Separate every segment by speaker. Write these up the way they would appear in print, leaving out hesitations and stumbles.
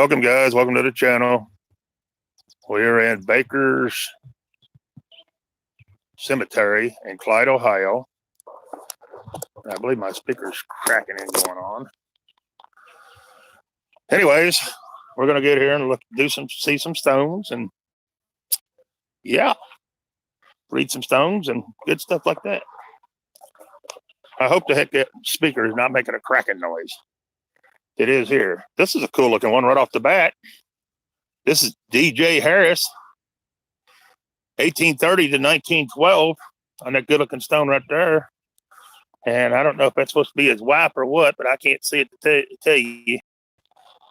Speaker 1: Welcome, guys. Welcome to the channel. We're in Baker's Cemetery in Clyde, Ohio. I believe my speaker's cracking and going on. Anyways, we're gonna get here and see some stones, and yeah, read some stones and good stuff like that. I hope the heck that speaker is not making a cracking noise. It is here. This is a cool looking one right off the bat. This is DJ Harris, 1830 to 1912, on that good looking stone right there. And I don't know if that's supposed to be his wife or what, but I can't see it to tell you.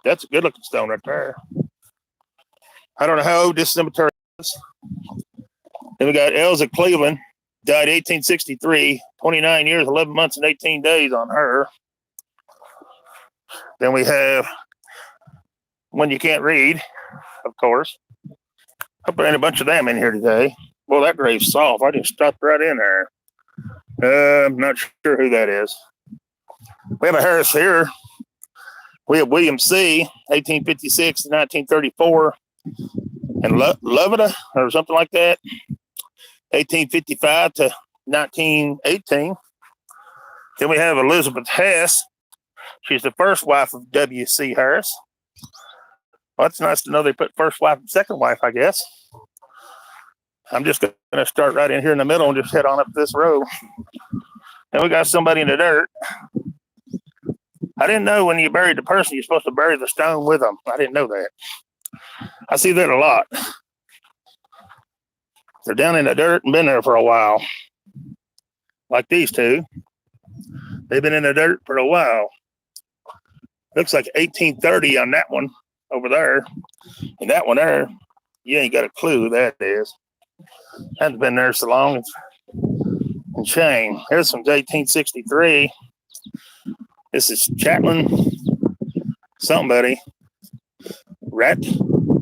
Speaker 1: That's a good looking stone right there. I don't know how old this cemetery is. Then we got Elza Cleveland, died 1863, 29 years, 11 months, and 18 days on her. Then we have one you can't read, of course. I put in a bunch of them in here today. Well, that grave's soft. I just stuffed right in there. I'm not sure who that is. We have a Harris here. We have William C., 1856 to 1934, and Lovida, or something like that, 1855 to 1918. Then we have Elizabeth Hess. She's the first wife of W.C. Harris. Well, it's nice to know they put first wife and second wife, I guess. I'm just going to start right in here in the middle and just head on up this road. And we got somebody in the dirt. I didn't know when you buried the person, you're supposed to bury the stone with them. I didn't know that. I see that a lot. They're down in the dirt and been there for a while. Like these two. They've been in the dirt for a while. Looks like 1830 on that one over there. And that one there, you ain't got a clue who that is. Hasn't been there so long. It's a shame. Here's from 1863. This is Chapman somebody. Rat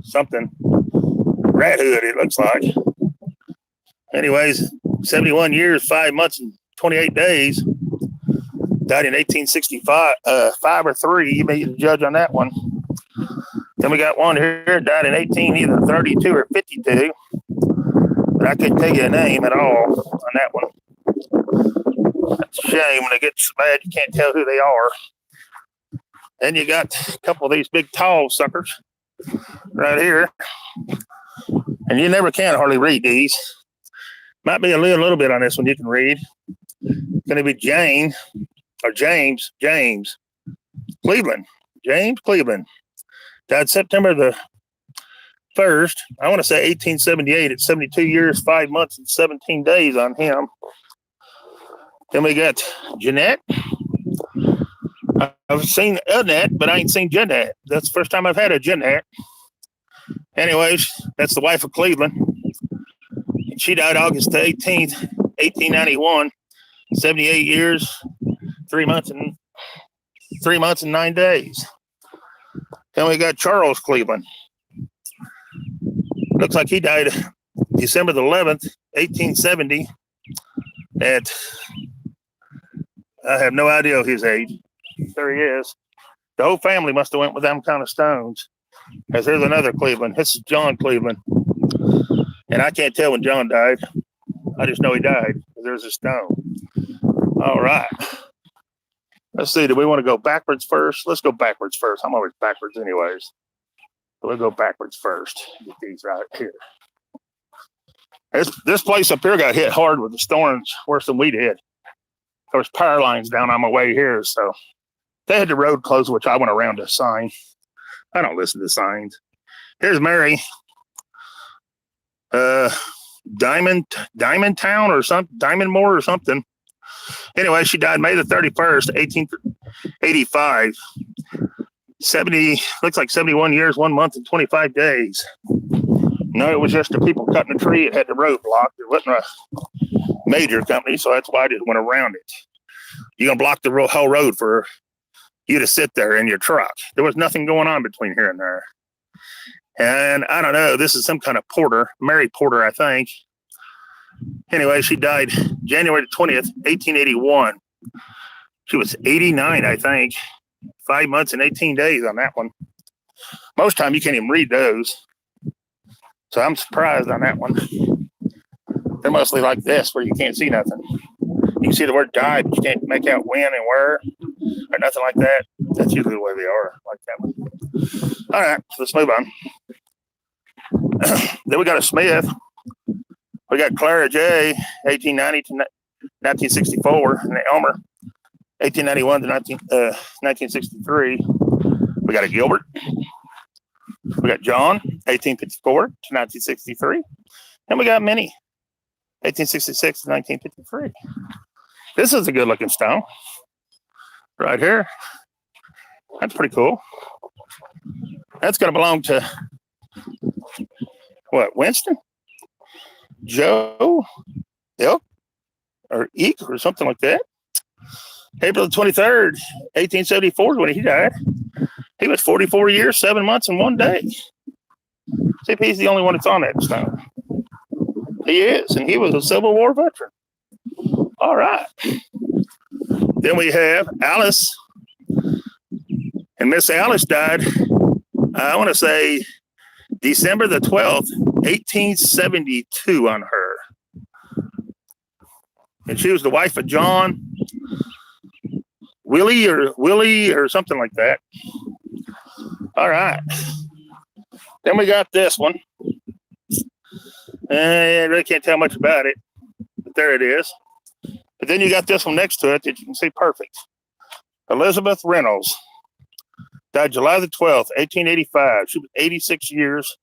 Speaker 1: something. Rat Hood, it looks like. Anyways, 71 years, 5 months, and 28 days. Died in 1865, 5 or 3. You may judge on that one. Then we got one here, died in either 32 or 52. But I couldn't tell you a name at all on that one. That's a shame when it gets bad, you can't tell who they are. Then you got a couple of these big tall suckers right here. And you never can hardly read these. Might be a little bit on this one you can read. It's going to be James Cleveland. James Cleveland. Died September the 1st. I want to say 1878. It's 72 years, 5 months, and 17 days on him. Then we got Jeanette. I've seen Annette, but I ain't seen Jeanette. That's the first time I've had a Jeanette. Anyways, that's the wife of Cleveland. She died August 18th, 1891. 78 years, 3 months, and 9 days. Then we got Charles Cleveland. Looks like he died December the 11th, 1870. At I have no idea his age. There he is. The whole family must have went with them kind of stones. Because there's another Cleveland. This is John Cleveland. And I can't tell when John died. I just know he died. There's a stone. All right. Let's see. Do we want to go backwards first? Let's go backwards first. I'm always backwards anyways. So we'll go backwards first. Get these right here. This place up here got hit hard with the storms, worse than we did. There was power lines down on my way here, so they had the road closed, which I went around a sign. I don't listen to signs. Here's Mary. Diamond Town or something, Diamondmore or something. Anyway, she died May the 31st, 1885. 70, looks like 71 years, 1 month, and 25 days. No, it was just the people cutting the tree. It had the road blocked. It wasn't a major company, so that's why I just went around it. You're going to block the whole road for you to sit there in your truck. There was nothing going on between here and there. And I don't know, this is some kind of Porter, Mary Porter, I think. Anyway, she died January 20th, 1881. She was 89, I think. 5 months and 18 days on that one. Most time you can't even read those. So I'm surprised on that one. They're mostly like this, where you can't see nothing. You can see the word died, but you can't make out when and where or nothing like that. That's usually the way they are, like that one. All right, so let's move on. Then we got a Smith. We got Clara J, 1890 to 1964, and Elmer, 1891 to 1963. We got a Gilbert. We got John, 1854 to 1963. And we got Minnie, 1866 to 1953. This is a good looking stone right here. That's pretty cool. That's going to belong to, what, Winston? Joe? Ilk? Or Eek? Or something like that. April the 23rd, 1874 is when he died. He was 44 years, 7 months, and 1 day. See if he's the only one that's on that stone. He is, and he was a Civil War veteran. All right. Then we have Alice. And Miss Alice died, I want to say, December the 12th, 1872 on her. And she was the wife of John Willie or something like that. All right. Then we got this one. And I really can't tell much about it, but there it is. But then you got this one next to it that you can see perfect. Elizabeth Reynolds died July the 12th, 1885. She was 86 years,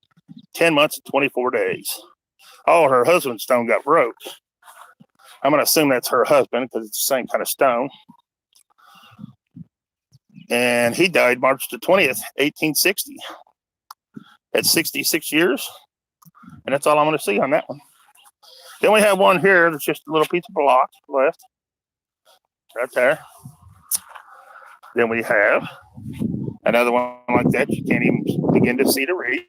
Speaker 1: 10 months, and 24 days. Oh, her husband's stone got broke. I'm going to assume that's her husband because it's the same kind of stone. And he died March the 20th, 1860. At 66 years. And that's all I'm going to see on that one. Then we have one here that's just a little piece of block left. Right there. Then we have another one like that. You can't even begin to see to read.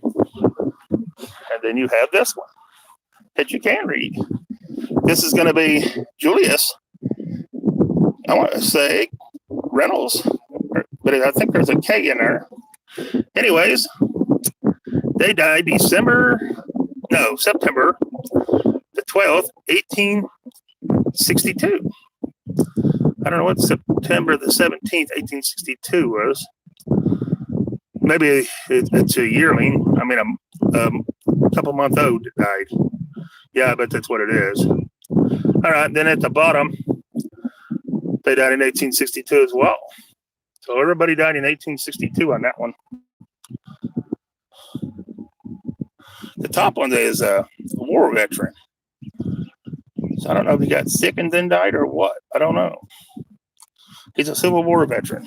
Speaker 1: And then you have this one that you can read. This is going to be Julius. I want to say Reynolds, but I think there's a K in there. Anyways, they died September the 12th, 1862. I don't know what September the 17th, 1862 was. Maybe it's a yearling. I mean, a couple month old died. Yeah, I bet that's what it is. All right, then at the bottom, they died in 1862 as well. So everybody died in 1862 on that one. The top one is a war veteran. So I don't know if he got sick and then died or what. I don't know. He's a Civil War veteran.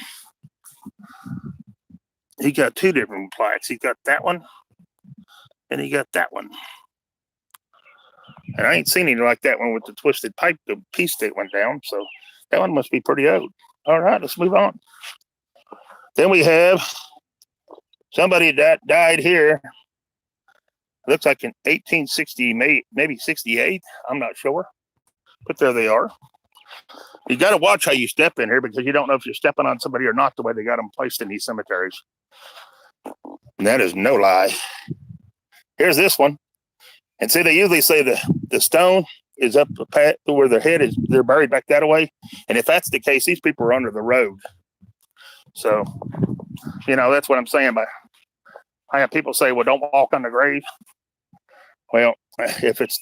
Speaker 1: He got two different plaques. He got that one, and he got that one. And I ain't seen anything like that one with the twisted pipe, the piece that went down. So that one must be pretty old. All right, let's move on. Then we have somebody that died here. Looks like in 1860, maybe 68. I'm not sure. But there they are. You got to watch how you step in here because you don't know if you're stepping on somebody or not the way they got them placed in these cemeteries. And that is no lie. Here's this one. And see, they usually say the stone is up to where their head is. They're buried back that way. And if that's the case, these people are under the road. So, that's what I'm saying. I have people say, well, don't walk on the grave. Well, if it's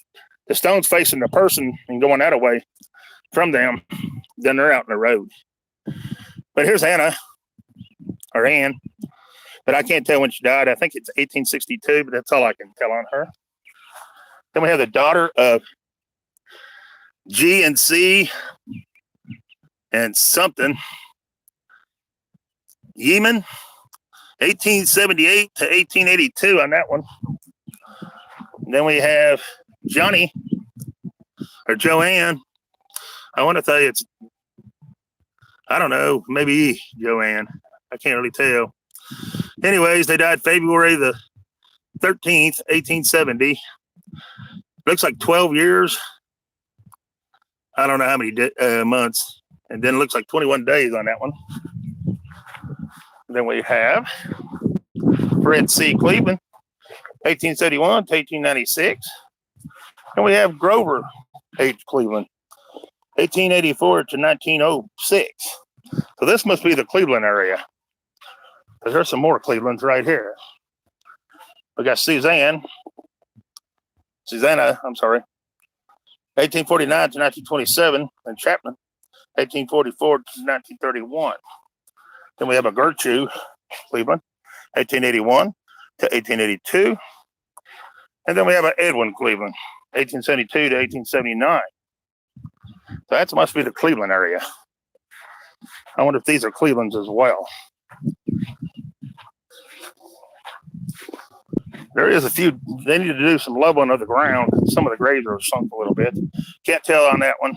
Speaker 1: the stone's facing the person and going that way from them, then they're out in the road. But here's Anne, but I can't tell when she died. I think it's 1862, but that's all I can tell on her. Then we have the daughter of G and C and something. Yeeman, 1878 to 1882 on that one. And then we have Johnny or Joanne. I want to tell you I don't know, maybe Joanne. I can't really tell. Anyways, they died February the 13th, 1870. Looks like 12 years. I don't know how many months. And then it looks like 21 days on that one. And then we have Fred C. Cleveland, 1871 to 1896. And we have Grover H. Cleveland, 1884 to 1906. So this must be the Cleveland area, because there's some more Clevelands right here. We got Susanna, 1849 to 1927, and Chapman, 1844 to 1931. Then we have a Gertrude Cleveland, 1881 to 1882. And then we have an Edwin Cleveland, 1872 to 1879. So that must be the Cleveland area. I wonder if these are Clevelands as well. There is a few. They need to do some leveling of the ground. Some of the graves are sunk a little bit. Can't tell on that one.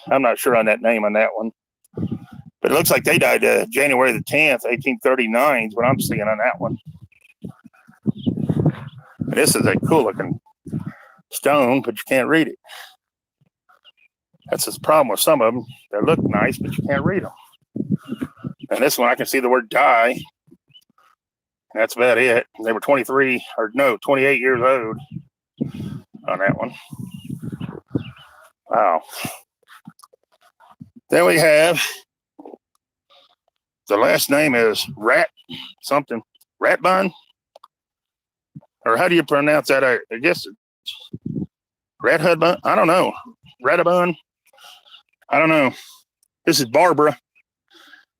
Speaker 1: I'm not sure on that name on that one. But it looks like they died January the 10th, 1839 is what I'm seeing on that one. And this is a cool looking stone, but you can't read it. That's the problem with some of them. They look nice, but you can't read them. And this one, I can see the word die. That's about it. They were 28 years old on that one. Wow. Then we have, the last name is Ratbun? Or how do you pronounce that? I guess it's Rathudbun? I don't know. Ratabun? I don't know. This is Barbara.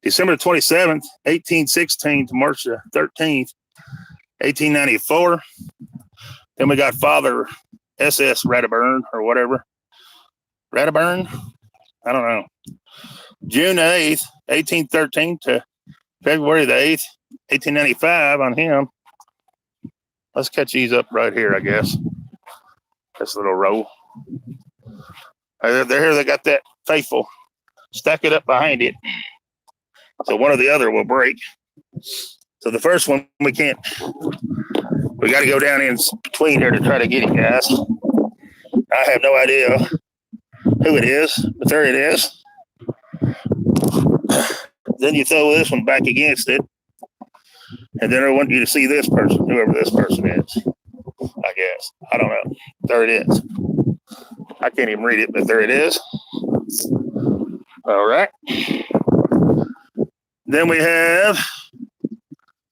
Speaker 1: December 27th, 1816 to March 13th, 1894. Then we got Father S.S. Rataburn or whatever. Rataburn? I don't know. June 8th, 1813 to February the 8th, 1895 on him. Let's catch these up right here, I guess. This little row. They're here. They got that faithful. Stack it up behind it. So one or the other will break. So the first one, we got to go down in between here to try to get it, guys. I have no idea who it is, but there it is. Then you throw this one back against it. And then I want you to see this person, whoever this person is, I guess. I don't know. There it is. I can't even read it, but there it is. All right. Then we have,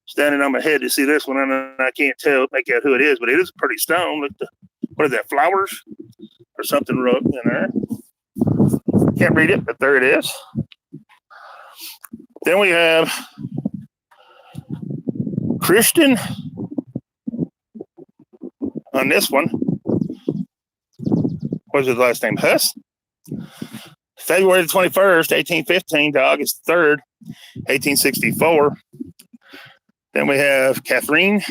Speaker 1: standing on my head to see this one, and I can't make out who it is, but it is a pretty stone. Look, what is that, flowers or something wrote in there? Can't read it, but there it is. Then we have Christian on this one. What's his last name? Huss? February 21st, 1815 to August 3rd, 1864. Then we have Catherine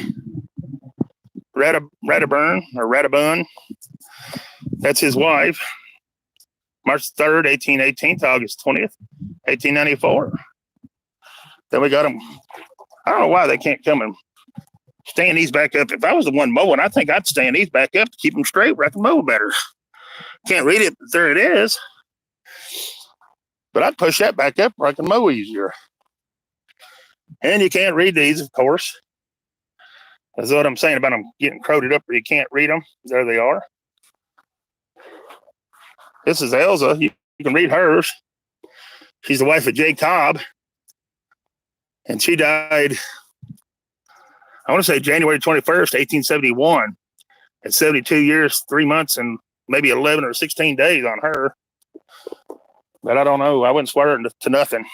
Speaker 1: Ratabun. That's his wife. March 3rd, 1818 to August 20th, 1894. Then we got them. I don't know why they can't come and stand these back up. If I was the one mowing, I think I'd stand these back up to keep them straight where I can mow better. Can't read it, but there it is. But I'd push that back up where I can mow easier. And you can't read these, of course. That's what I'm saying about them getting crowded up where you can't read them. There they are. This is Elza. You can read hers. She's the wife of Jay Cobb. And she died, I want to say January 21st, 1871. At 72 years, 3 months, and maybe 11 or 16 days on her. But I don't know. I wouldn't swear to nothing.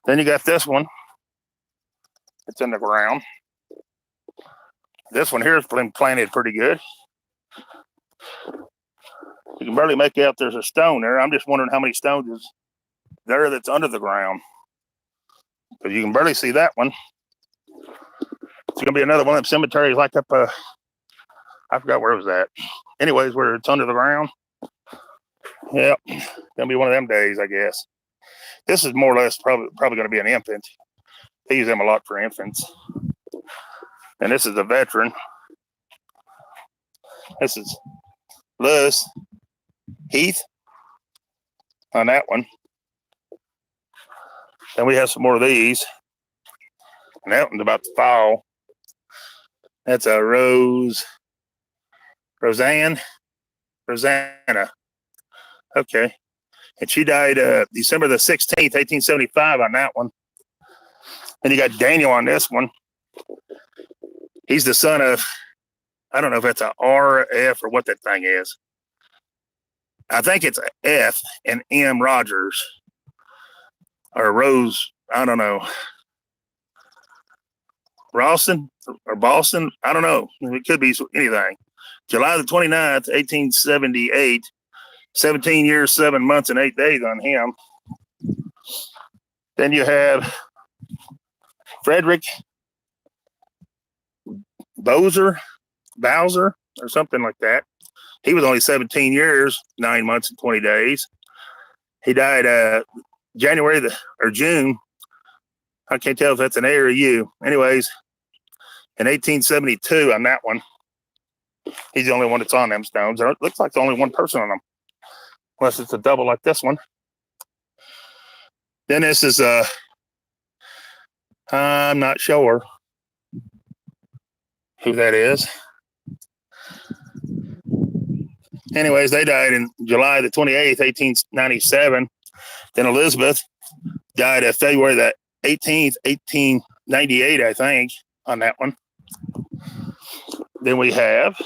Speaker 1: Then you got this one. It's in the ground. This one here has been planted pretty good. You can barely make out there's a stone there. I'm just wondering how many stones is there that's under the ground. Because you can barely see that one. It's going to be another one of them cemeteries like up, I forgot where it was at. Anyways, where it's under the ground. Yep. Going to be one of them days, I guess. This is more or less probably going to be an infant. They use them a lot for infants. And this is a veteran. This is Lewis Heath on that one. Then we have some more of these. And that one's about to fall. That's a Rosanna. Okay. And she died December the 16th, 1875 on that one. And you got Daniel on this one. He's the son of, I don't know if that's a R, F, or what that thing is. I think it's a F and M Rogers. Or Rose, I don't know. Ralston or Boston, I don't know. It could be anything. July the 29th, 1878. 17 years, 7 months, and 8 days on him. Then you have Frederick Bowser, or something like that. He was only 17 years, 9 months, and 20 days. He died June. I can't tell if that's an A or a U. Anyways, in 1872 on that one. He's the only one that's on them stones. It looks like the only one person on them. Unless it's a double like this one. Then this is I'm not sure who that is. Anyways, they died in July the 28th, 1897. Then Elizabeth died February the 18th, 1898, I think, on that one. Then we have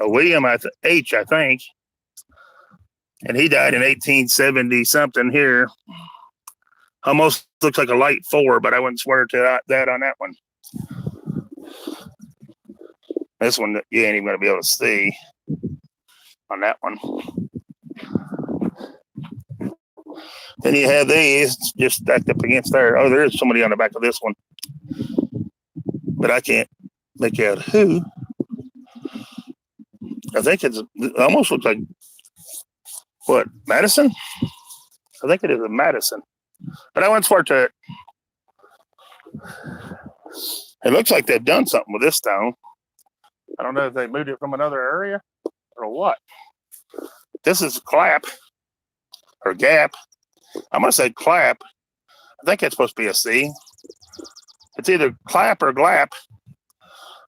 Speaker 1: William H, I think, and he died in 1870 something here. Almost looks like a light 4, but I wouldn't swear to that on that one. This one you ain't even going to be able to see on that one. Then you have these just stacked up against there. Oh, there is somebody on the back of this one, but I can't make out who. I think it almost looks like, what, Madison? I think it is a Madison. But I went swear to it. It looks like they've done something with this stone. I don't know if they moved it from another area or what. This is clap or gap. I'm going to say clap. I think it's supposed to be a C. It's either clap or glap.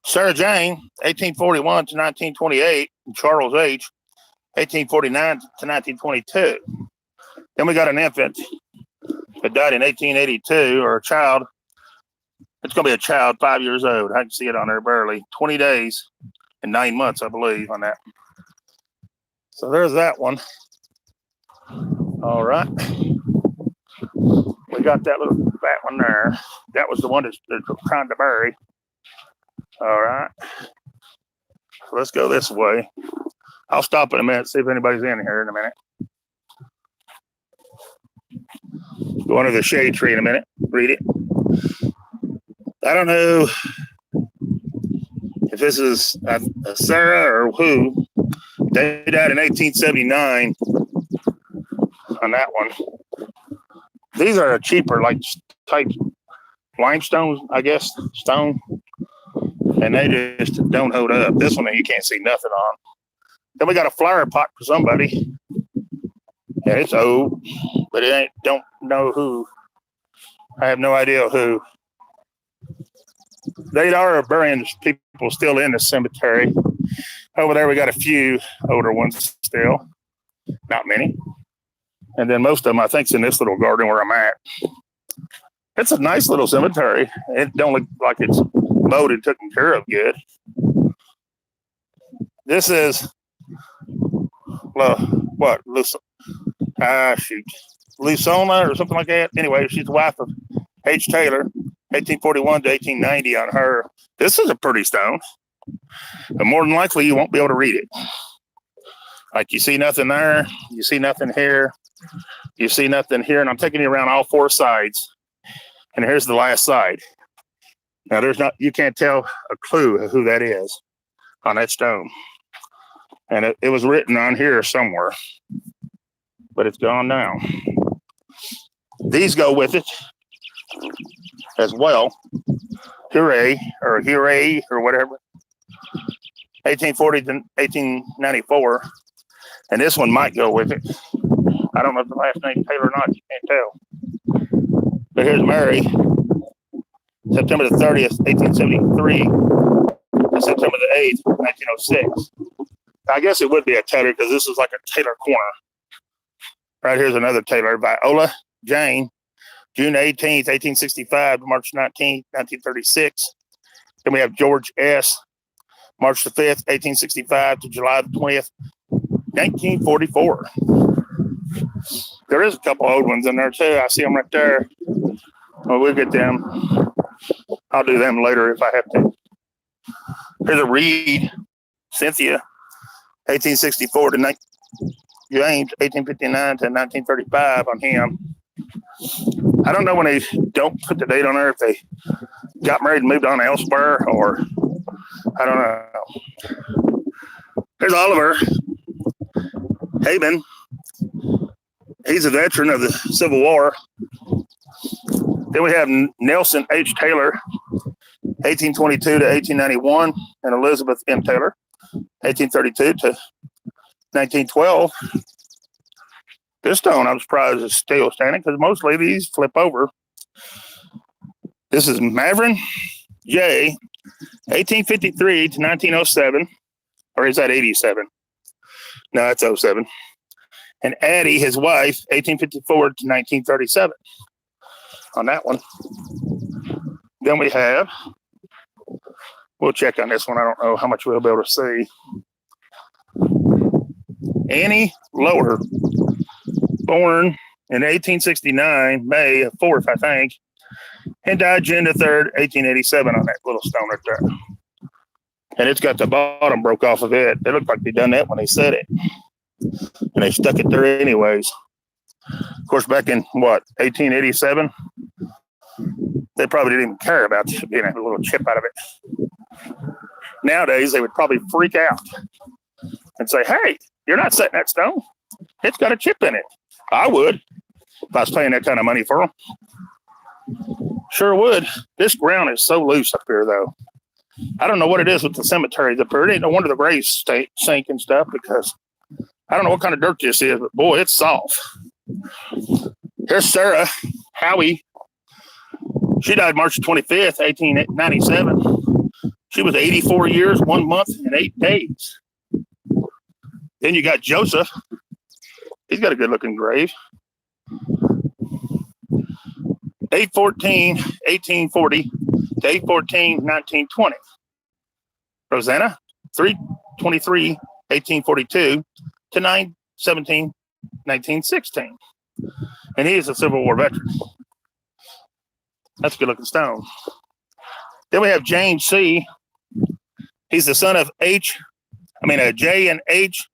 Speaker 1: Sarah Jane, 1841 to 1928, and Charles H., 1849 to 1922. Then we got an infant that died in 1882, or a child. It's going to be a child, 5 years old. I can see it on there barely. 20 days and 9 months, I believe, on that. So there's that one. All right. We got that little fat one there. That was the one that they're trying to bury. All right. So let's go this way. I'll stop in a minute, see if anybody's in here in a minute. Go under the shade tree in a minute. Read it. I don't know if this is Sarah or who. They died in 1879 on that one. These are cheaper, like type limestone, I guess, stone. And they just don't hold up. This one you can't see nothing on. Then we got a flower pot for somebody. Yeah, it's old, but it ain't, don't know who. I have no idea who. They are burying people still in the cemetery. Over there, we got a few older ones still. Not many. And then most of them, I think, is in this little garden where I'm at. It's a nice little cemetery. It don't look like it's mowed and taken care of good. This is, what? Lusona or something like that. Anyway, she's the wife of H. Taylor, 1841 to 1890 on her. This is a pretty stone. But more than likely, you won't be able to read it. Like, you see nothing there. You see nothing here. You see nothing here. And I'm taking you around all 4 sides. And here's the last side. Now, you can't tell a clue of who that is on that stone. And it was written on here somewhere. But it's gone now. These go with it as well. Hooray or whatever. 1840 to 1894. And this one might go with it. I don't know if the last name Taylor or not. You can't tell. But here's Mary, September the 30th, 1873, and September the 8th, 1906. I guess it would be a Taylor because this is like a Taylor corner. Right here's another Taylor, Viola Jane, June 18th, 1865 to March 19th, 1936. Then we have George S., March the 5th, 1865 to July the 20th, 1944. There is a couple old ones in there too. I see them right there. Well, we'll get them. I'll do them later if I have to. Here's a Reed, Cynthia, 1864 to James, 1859 to 1935 on him. I don't know when they don't put the date on there, if they got married and moved on elsewhere, or I don't know. Here's Oliver Haben. He's a veteran of the Civil War. Then we have Nelson H. Taylor, 1822 to 1891, and Elizabeth M. Taylor, 1832 to 1912. This stone, I'm surprised is still standing because mostly these flip over. This is Mavrin J., 1853 to 1907, or is that 87? No, that's 07. And Addie, his wife, 1854 to 1937 on that one. Then we have, we'll check on this one. I don't know how much we'll be able to see. Annie Lower, born in 1869, May 4th, I think, and died June the 3rd, 1887 on that little stone right there. And it's got the bottom broke off of it. It looked like they done that when they said it. And they stuck it there anyways. Of course, back in, 1887, they probably didn't even care about getting a little chip out of it. Nowadays, they would probably freak out and say, hey, you're not setting that stone. It's got a chip in it. I would if I was paying that kind of money for them. Sure would. This ground is so loose up here, though. I don't know what it is with the cemeteries up here. It ain't no wonder the graves sink and stuff, because I don't know what kind of dirt this is, but boy, it's soft. Here's Sarah Howie. She died March 25th, 1897. She was 84 years, 1 month, and 8 days. Then you got Joseph. He's got a good-looking grave. 8/14, 1840 to 8/14, 1920. Rosanna, 3/23, 1842 to 9/17, 1916. And he is a Civil War veteran. That's a good-looking stone. Then we have James C. He's the son of J and H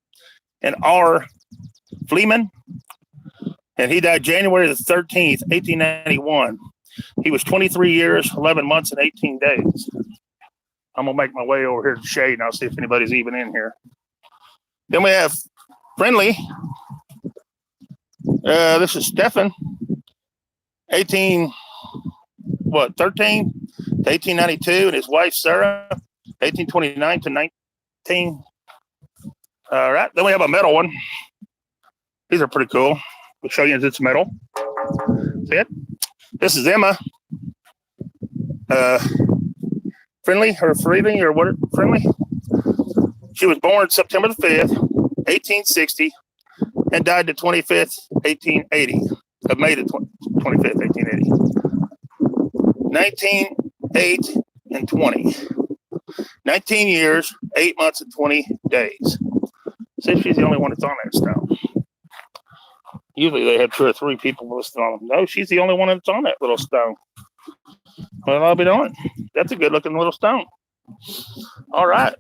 Speaker 1: and R. Fleeman. And he died January the 13th, 1891. He was 23 years, 11 months, and 18 days. I'm going to make my way over here to the shade, and I'll see if anybody's even in here. Then we have Friendly. This is Stephen, 13 to 1892, and his wife, Sarah, 1829 to 19. All right. Then we have a metal one. These are pretty cool. We'll show you as it's metal. See it? This is Emma. Friendly or what? Friendly. She was born September the 5th, 1860, and died the 25th, 1880. Of May the 25th, 1880. 19, 8, and 20. 19 years, 8 months, and 20 days. See if she's the only one that's on that stone. Usually they have 2 or 3 people listed on them. No, she's the only one that's on that little stone. Well, I'll be darned. That's a good looking little stone. All right.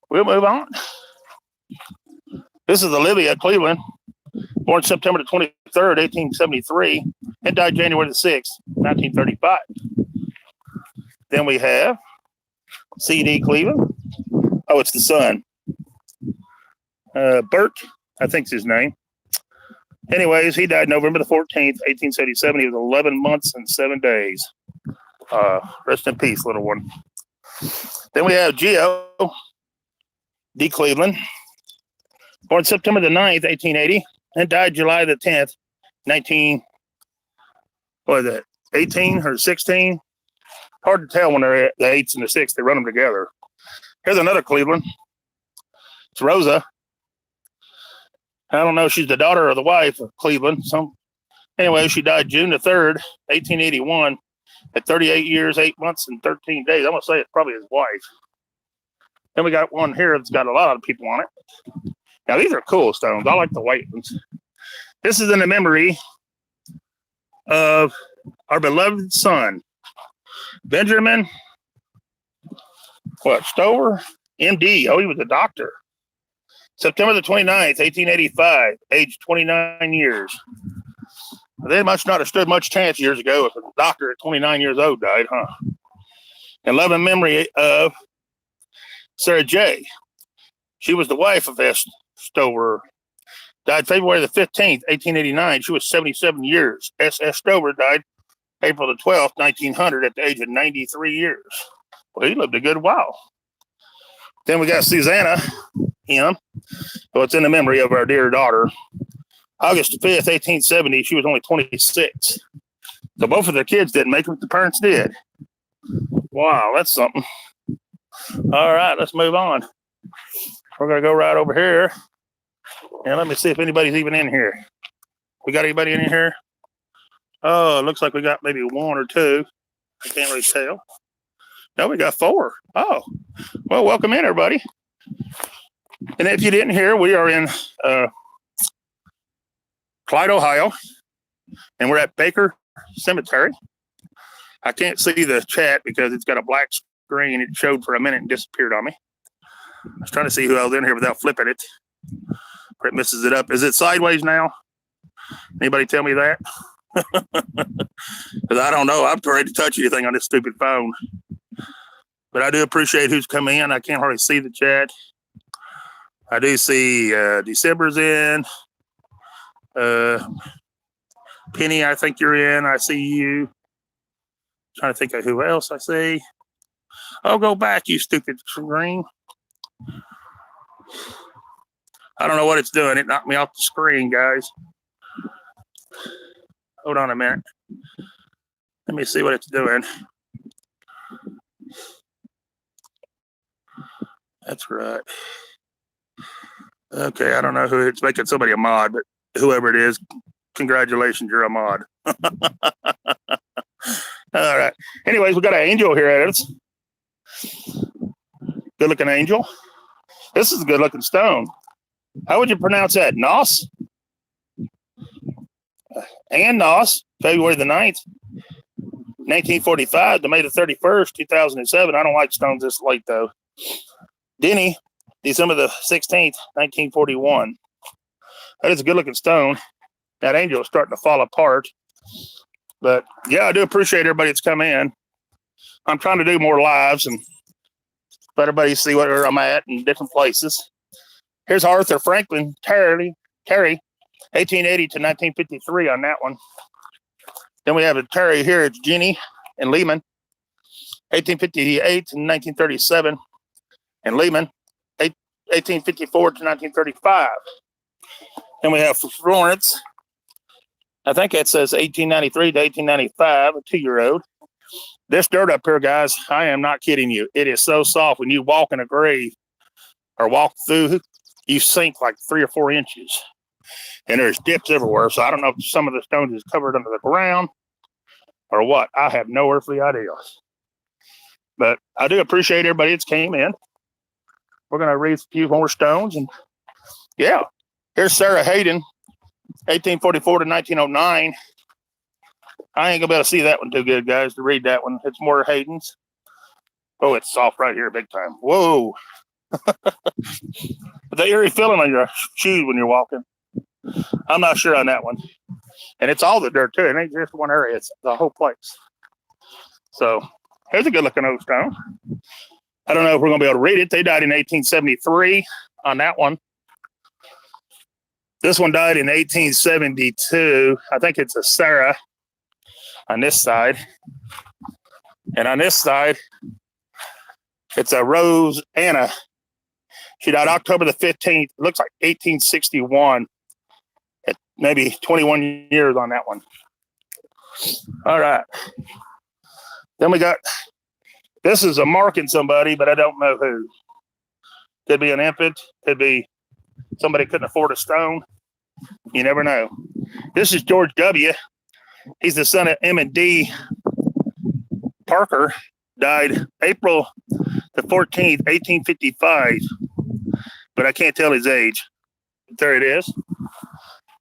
Speaker 1: We'll move on. This is Olivia Cleveland, born September the 23rd, 1873, and died January the 6th, 1935. Then we have C.D. Cleveland. Oh, it's the son. Bert, I think's his name. Anyways, he died November the 14th, 1877. He was 11 months and 7 days. Rest in peace, little one. Then we have Geo D. Cleveland, Born September the 9th, 1880, and died July the 10th, 18 or 16? Hard to tell when they're at the 8s and the 6th. They run them together. Here's another Cleveland. It's Rosa. I don't know if she's the daughter or the wife of Cleveland. Anyway, she died June the 3rd, 1881, at 38 years, 8 months, and 13 days. I'm going to say it's probably his wife. Then we got one here that's got a lot of people on it. Now, these are cool stones. I like the white ones. This is in the memory of our beloved son, Benjamin, Stover? MD. Oh, he was a doctor. September the 29th, 1885, age 29 years. They must not have stood much chance years ago if a doctor at 29 years old died, huh? In loving memory of Sarah J. She was the wife of S. Stover. Died February the 15th, 1889. She was 77 years. S. Stover died April the 12th, 1900, at the age of 93 years. Well, he lived a good while. Then we got Susanna M. Well, it's in the memory of our dear daughter. August 5th, 1870, she was only 26. So both of their kids didn't make it, but the parents did. Wow, that's something. All right, let's move on. We're going to go right over here. And let me see if anybody's even in here. We got anybody in here? Oh, it looks like we got maybe one or two. I can't really tell. No, we got 4. Oh, well, welcome in, everybody. And if you didn't hear, we are in Clyde, Ohio, and we're at Baker Cemetery. I can't see the chat because it's got a black screen. It showed for a minute and disappeared on me. I was trying to see who else in here without flipping it. It misses it up. Is it sideways now? Anybody tell me that? Because I don't know. I'm afraid to touch anything on this stupid phone. But I do appreciate who's come in. I can't hardly see the chat. I do see December's in. Penny, I think you're in. I see you. Trying to think of who else I see. Oh, go back, you stupid screen. I don't know what it's doing. It knocked me off the screen, guys. Hold on a minute. Let me see what it's doing. That's right. Okay, I don't know who it's making somebody a mod, but whoever it is, congratulations, you're a mod. All right. Anyways, we got an angel here at us. Good looking angel. This is a good looking stone. How would you pronounce that? Nos? And Nos, February the 9th, 1945 to May the 31st, 2007. I don't like stones this late, though. Denny, December the 16th, 1941. That is a good looking stone. That angel is starting to fall apart. But yeah, I do appreciate everybody that's come in. I'm trying to do more lives and let everybody see where I'm at in different places. Here's Arthur Franklin Terry, 1880 to 1953 on that one. Then we have a Terry here. It's Jenny and Lehman, 1858 to 1937. And Lehman, 1854 to 1935. Then we have Florence. I think it says 1893 to 1895, a 2-year-old. This dirt up here, guys, I am not kidding you. It is so soft. When you walk in a grave or walk through, you sink like 3 or 4 inches. And there's dips everywhere. So I don't know if some of the stones is covered under the ground or what. I have no earthly idea. But I do appreciate everybody that's came in. We're going to read a few more stones. And yeah, here's Sarah Hayden, 1844 to 1909. I ain't going to be able to see that one too good, guys, to read that one. It's more Hayden's. Oh, it's soft right here, big time. Whoa. The eerie feeling on your shoes when you're walking. I'm not sure on that one. And it's all the dirt, too. It ain't just one area. It's the whole place. So here's a good-looking oak stone. I don't know if we're going to be able to read it. They died in 1873 on that one. This one died in 1872. I think it's a Sarah on this side. And on this side, it's a Rose Anna. She died October the 15th. It looks like 1861. At maybe 21 years on that one. All right. Then we got, this is a marking somebody, but I don't know who. Could be an infant. Could be somebody couldn't afford a stone. You never know. This is George W. He's the son of M and D Parker. Died April the 14th, 1855. But I can't tell his age. There it is.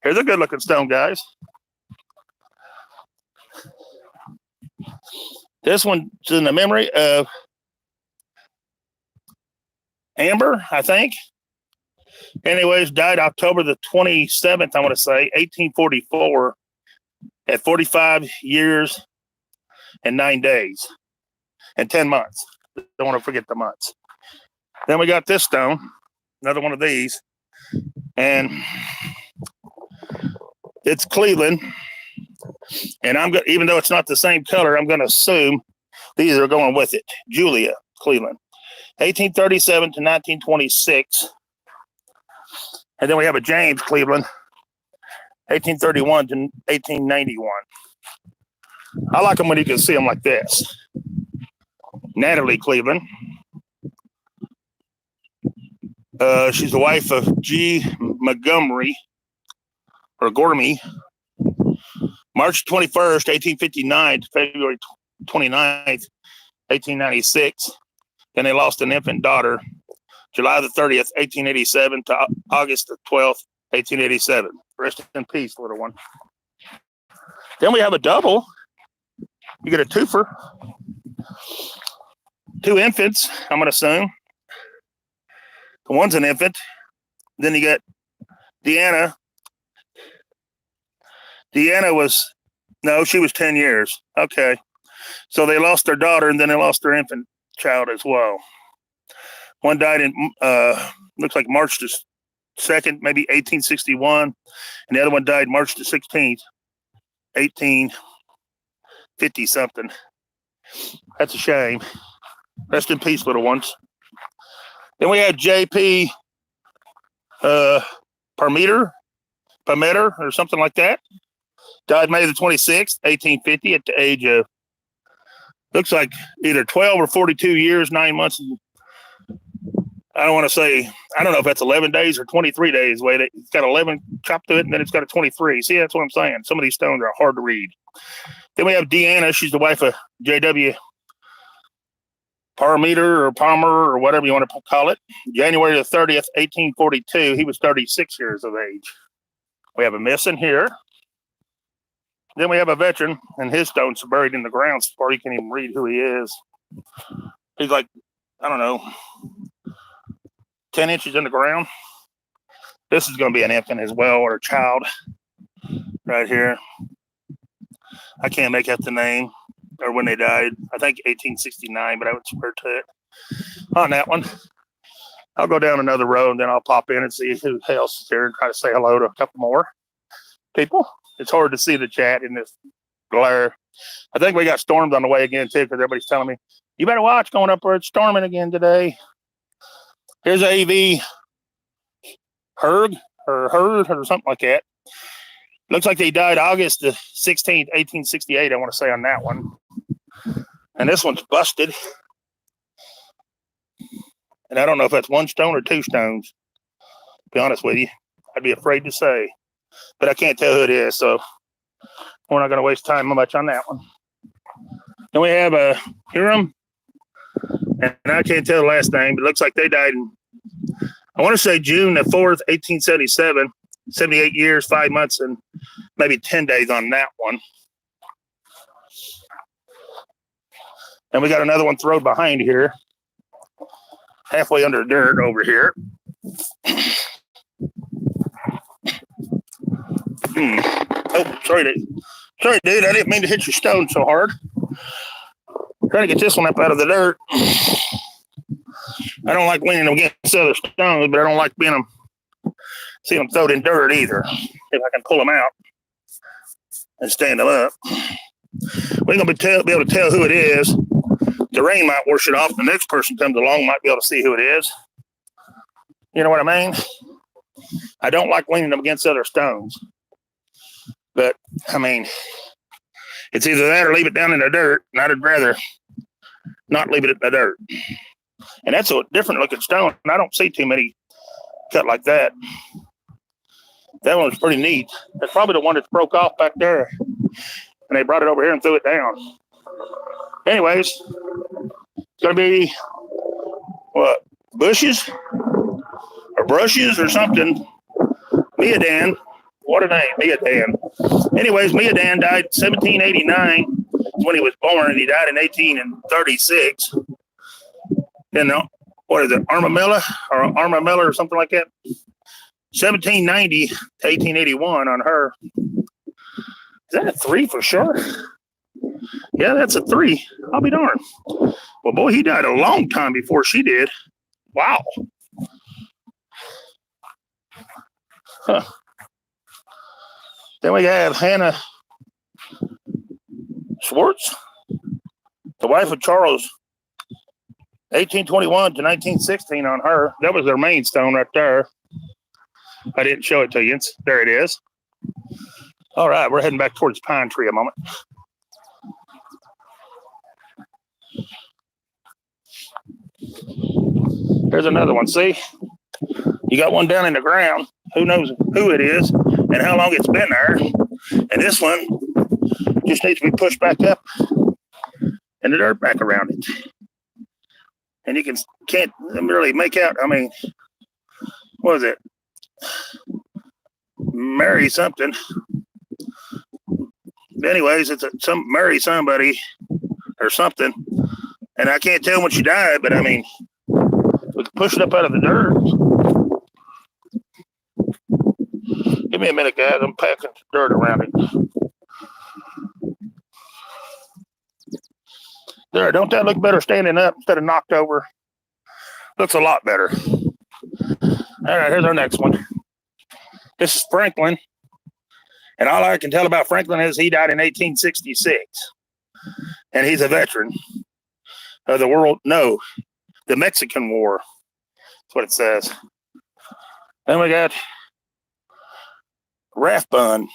Speaker 1: Here's a good looking stone, guys. This one's in the memory of Amber, I think. Anyways, died October the 27th, I want to say, 1844, at 45 years and 9 days and 10 months. Don't want to forget the months. Then we got this stone, another one of these, and it's Cleveland. And I'm going, even though it's not the same color, I'm going to assume these are going with it. Julia Cleveland, 1837 to 1926. And then we have a James Cleveland, 1831 to 1891. I like them when you can see them like this. Natalie Cleveland. She's the wife of G. Montgomery, or Gormy. March 21st, 1859 to February 29th, 1896. Then they lost an infant daughter, July the 30th, 1887 to August the 12th, 1887. Rest in peace, little one. Then we have a double. You get a twofer. Two infants, I'm going to assume. The one's an infant. Then you got Deanna. Deanna was, no, she was 10 years. Okay. So they lost their daughter and then they lost their infant child as well. One died in, looks like March the 2nd, maybe 1861. And the other one died March the 16th, 1850 something. That's a shame. Rest in peace, little ones. Then we had J.P. Parmeter or something like that. Died May the 26th, 1850 at the age of, looks like either 12 or 42 years, 9 months. I don't want to say, I don't know if that's 11 days or 23 days. Wait, it's got 11 chopped to it, and then it's got a 23. See, that's what I'm saying. Some of these stones are hard to read. Then we have Deanna. She's the wife of J.W. Parmeter or Palmer or whatever you want to call it. January the 30th, 1842. He was 36 years of age. We have a missing here. Then we have a veteran, and his stones are buried in the ground so far you can't even read who he is. He's like, I don't know, 10 inches in the ground. This is going to be an infant as well, or a child right here. I can't make out the name or when they died. I think 1869, but I would swear to it on that one. I'll go down another row and then I'll pop in and see who else is there and try to say hello to a couple more people. It's hard to see the chat in this glare. I think we got stormed on the way again too, because everybody's telling me, you better watch going up where it's storming again today. Here's A.V. Hurd or something like that. Looks like they died August the 16th, 1868, I want to say on that one. And this one's busted. And I don't know if that's one stone or two stones. To be honest with you, I'd be afraid to say. But I can't tell who it is, so we're not going to waste time much on that one. Then we have a Hiram, and I can't tell the last name, but it looks like they died in, I want to say June the 4th, 1877, 78 years, 5 months, and maybe 10 days on that one. And we got another one thrown behind here, halfway under the dirt over here. Oh, sorry, dude. I didn't mean to hit your stone so hard. Trying to get this one up out of the dirt. I don't like leaning against other stones, but I don't like seeing them thrown in dirt either. If I can pull them out and stand them up. We're going to be able to tell who it is. The rain might wash it off. The next person comes along might be able to see who it is. You know what I mean? I don't like leaning them against other stones. But, I mean, it's either that or leave it down in the dirt, and I'd rather not leave it in the dirt. And that's a different looking stone. And I don't see too many cut like that. That one's pretty neat. That's probably the one that broke off back there. And they brought it over here and threw it down. Anyways, it's going to be, what, bushes? Or brushes or something. Mia Dan. What a name, Mia Dan. Anyways, Mia Dan died 1789 when he was born, and he died in 1836. And what is it, Armamilla or something like that? 1790 to 1881 on her. Is that a 3 for sure? Yeah, that's a 3. I'll be darned. Well, boy, he died a long time before she did. Wow. Huh. Then we have Hannah Schwartz, the wife of Charles, 1821 to 1916 on her. That was their main stone right there. I didn't show it to you. There it is. All right, we're heading back towards Pine Tree a moment. There's another one. See? You got one down in the ground. Who knows who it is and how long it's been there. And this one just needs to be pushed back up and the dirt back around it. And you can't really make out, I mean, what is it? Mary something. Anyways, it's some Mary somebody or something. And I can't tell when she died, but I mean, we can push it up out of the dirt. Give me a minute, guys. I'm packing dirt around it. There, don't that look better standing up instead of knocked over? Looks a lot better. All right, here's our next one. This is Franklin. And all I can tell about Franklin is he died in 1866. And he's a veteran of the Mexican War. That's what it says. Then we got Rathbun.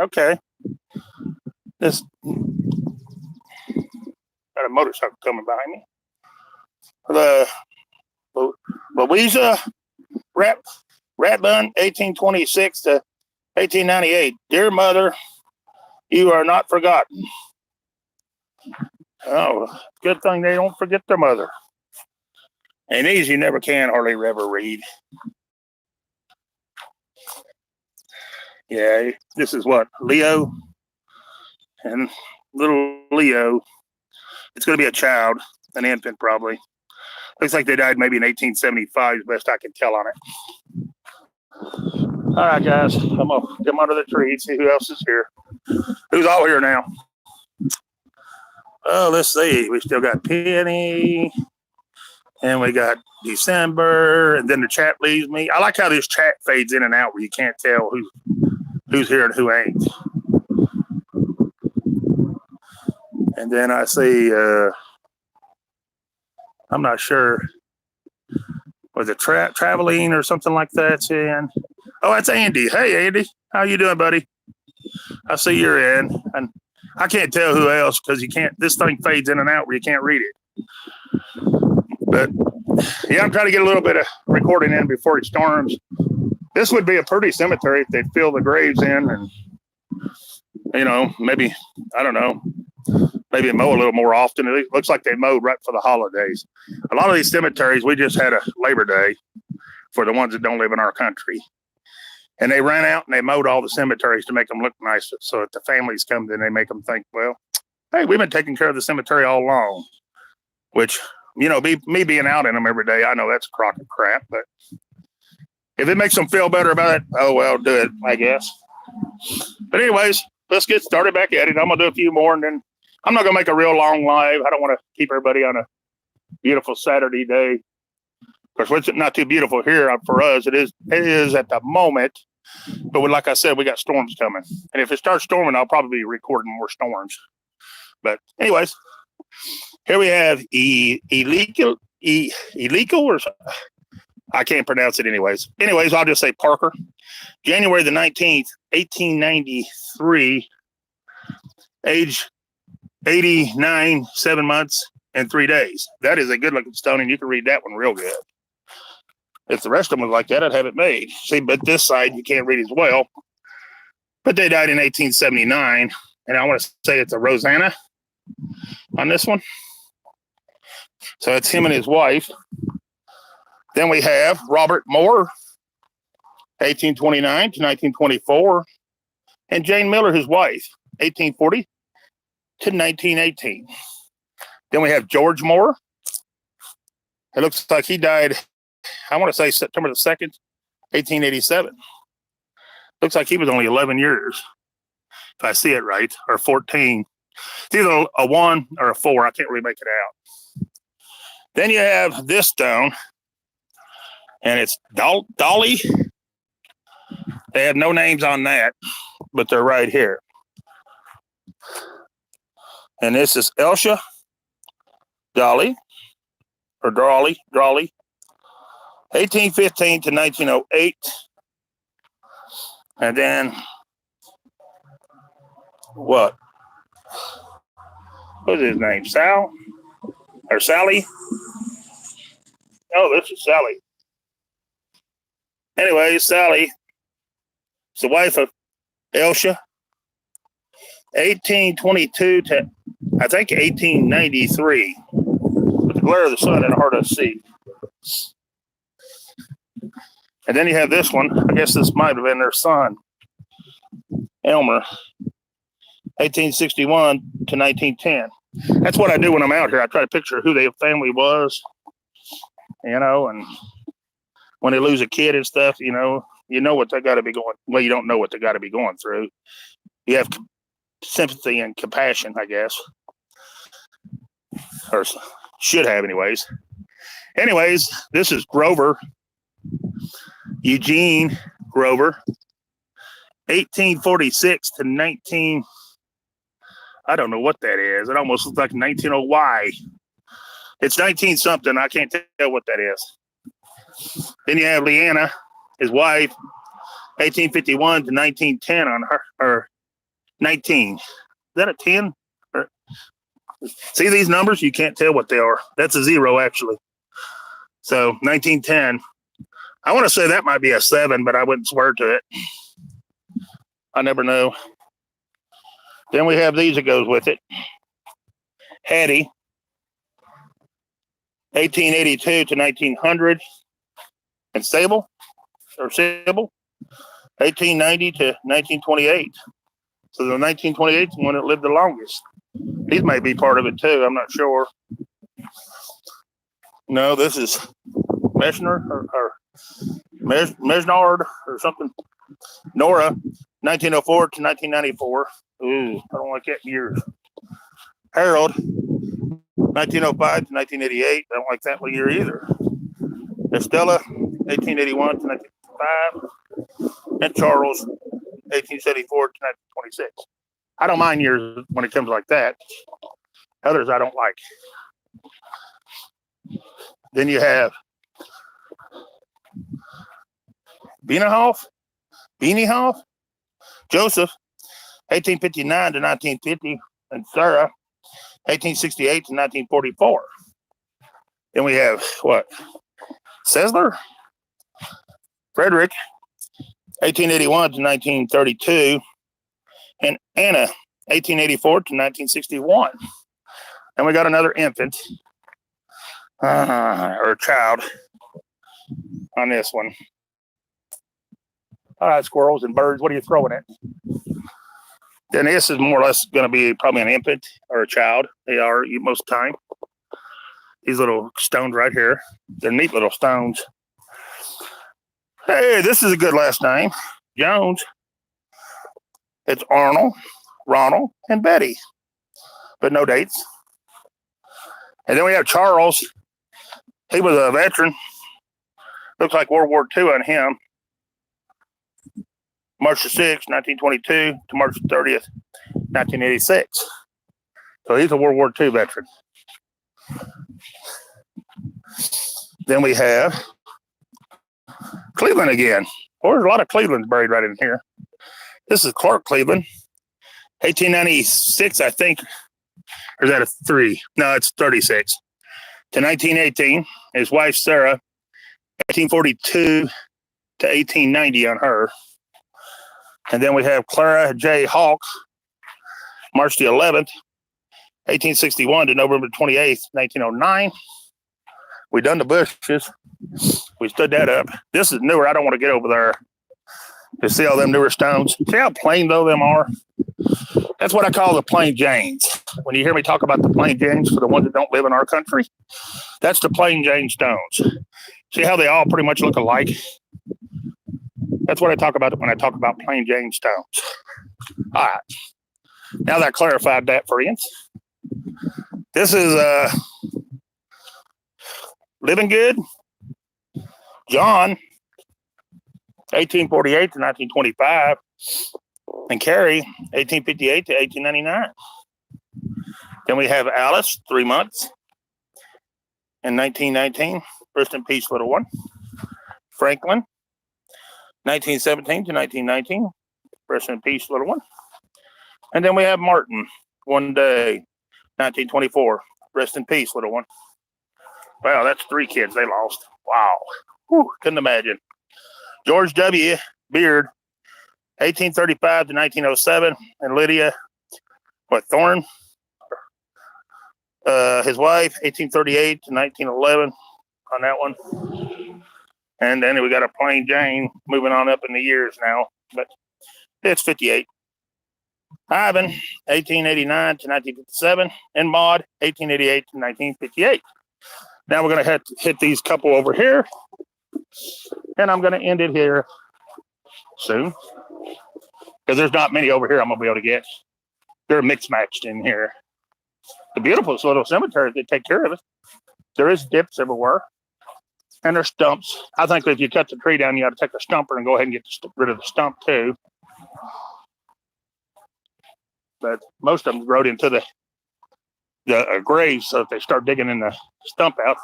Speaker 1: Okay. This got a motorcycle coming behind me. The Louisa Rathbun, 1826 to 1898. Dear mother, you are not forgotten. Oh, good thing they don't forget their mother. And these you never can hardly ever read. Yeah, this is what? Leo. And little Leo. It's going to be a child, an infant probably. Looks like they died maybe in 1875, as best I can tell on it. All right, guys. I'm going to come under the tree and see who else is here. Who's all here now? Oh, let's see. We still got Penny. And we got December. And then the chat leaves me. I like how this chat fades in and out where you can't tell who's here and who ain't. And then I see, I'm not sure, was it traveling or something like that? And oh, that's Andy. Hey, Andy, how you doing, buddy? I see you're in, and I can't tell who else because you can't. This thing fades in and out where you can't read it. But yeah, I'm trying to get a little bit of recording in before it storms. This would be a pretty cemetery if they'd fill the graves in, and maybe I don't know. Maybe mow a little more often. It looks like they mowed right for the holidays. A lot of these cemeteries, we just had a Labor Day for the ones that don't live in our country. And they ran out and they mowed all the cemeteries to make them look nice. So if the families come, then they make them think, well, hey, we've been taking care of the cemetery all along. Which, me being out in them every day, I know that's a crock of crap. But if it makes them feel better about it, oh, well, do it, I guess. But anyways, let's get started back at it. I'm going to do a few more and then I'm not going to make a real long live. I don't want to keep everybody on a beautiful Saturday day. Of course, it's not too beautiful here for us. It is at the moment. But like I said, we got storms coming. And if it starts storming, I'll probably be recording more storms. But anyways, here we have illegal or I can't pronounce it anyways. Anyways, I'll just say Parker. January the 19th, 1893, age 89, 7 months and 3 days. That is a good looking stone, and you can read that one real good. If the rest of them was like that, I'd have it made. See, but this side you can't read as well. But they died in 1879, and I want to say it's a Rosanna on this one. So it's him and his wife. Then we have Robert Moore, 1829 to 1924, and Jane Miller, his wife, 1840 to 1918. Then we have George Moore. It looks like he died, I want to say September the 2nd, 1887. Looks like he was only 11 years, if I see it right, or 14. It's either a 1 or a 4. I can't really make it out. Then you have this stone, and it's Dolly. They have no names on that, but they're right here. And this is Elsha Dolly, or Drawley, 1815 to 1908. And then what? What's his name? Sal? Or Sally? Oh, this is Sally. Anyway, Sally is the wife of Elsha. 1822 to, I think, 1893. With the glare of the sun, it's hard to see. And then you have this one. I guess this might have been their son, Elmer, 1861 to 1910. That's what I do when I'm out here. I try to picture who their family was, and when they lose a kid and stuff, you know what they got to be going. Well, you don't know what they got to be going through. You have sympathy and compassion, I guess, or should have, anyways. Anyways, this is Grover, Eugene Grover, 1846 to 19. I don't know what that is. It almost looks like 1900Y. It's 19 something. I can't tell what that is. Then you have Leanna, his wife, 1851 to 1910 on her 19. Is that a 10? See these numbers? You can't tell what they are. That's a 0, actually. So 1910. I want to say that might be a 7, but I wouldn't swear to it. I never know. Then we have these that goes with it. Hattie, 1882 to 1900. And Sybil, 1890 to 1928. So the 1928 is the one that lived the longest. These may be part of it too. I'm not sure. No, this is Meshner or Mesnard or something. Nora, 1904 to 1994. Ooh, I don't like that years. Harold, 1905 to 1988. I don't like that year either. Estella, 1881 to 1905. And Charles, 1874 to 1926. I don't mind years when it comes like that. Others I don't like. Then you have Beaniehoff, Joseph, 1859 to 1950, and Sarah, 1868 to 1944. Then we have what? Sessler, Frederick, 1881 to 1932, and Anna, 1884 to 1961. And we got another infant or child on this one. All right, squirrels and birds, what are you throwing at? Then this is more or less going to be probably an infant or a child. They are most of the time. These little stones right here, they're neat little stones. Hey, this is a good last name, Jones. It's Arnold, Ronald, and Betty, but no dates. And then we have Charles. He was a veteran. Looks like World War II on him. March the 6th, 1922 to March the 30th, 1986. So he's a World War II veteran. Then we have Cleveland again. Well, there's a lot of Clevelands buried right in here. This is Clark Cleveland, 1896, I think. Or is that a 3? No, it's 36. To 1918. His wife, Sarah, 1842 to 1890 on her. And then we have Clara J. Hawk, March the 11th, 1861 to November 28th, 1909. We done the bushes. We stood that up. This is newer. I don't want to get over there to see all them newer stones. See how plain, though, them are? That's what I call the plain Janes. When you hear me talk about the plain Janes for the ones that don't live in our country, that's the plain Jane stones. See how they all pretty much look alike? That's what I talk about when I talk about plain Jane stones. All right. Now that I clarified that, friends. This is Living Good, John, 1848 to 1925, and Carrie, 1858 to 1899. Then we have Alice, 3 months, in 1919. Rest in peace, little one. Franklin, 1917 to 1919. Rest in peace, little one. And then we have Martin, 1 day, 1924. Rest in peace, little one. Wow, that's 3 kids they lost. Wow. Whew, couldn't imagine. George W. Beard, 1835 to 1907. And Lydia, Thorne? His wife, 1838 to 1911 on that one. And then we got a plain Jane moving on up in the years now. But it's 58. Ivan, 1889 to 1957. And Maud, 1888 to 1958. Now we're going to hit these couple over here. And I'm going to end it here soon. Because there's not many over here I'm going to be able to get. They're mixed matched in here. The beautiful little cemetery, they take care of it. There is dips everywhere. And there's stumps. I think that if you cut the tree down, you got to take a stumper and go ahead and get rid of the stump too. But most of them growed into the graves, so if they start digging in the stump out,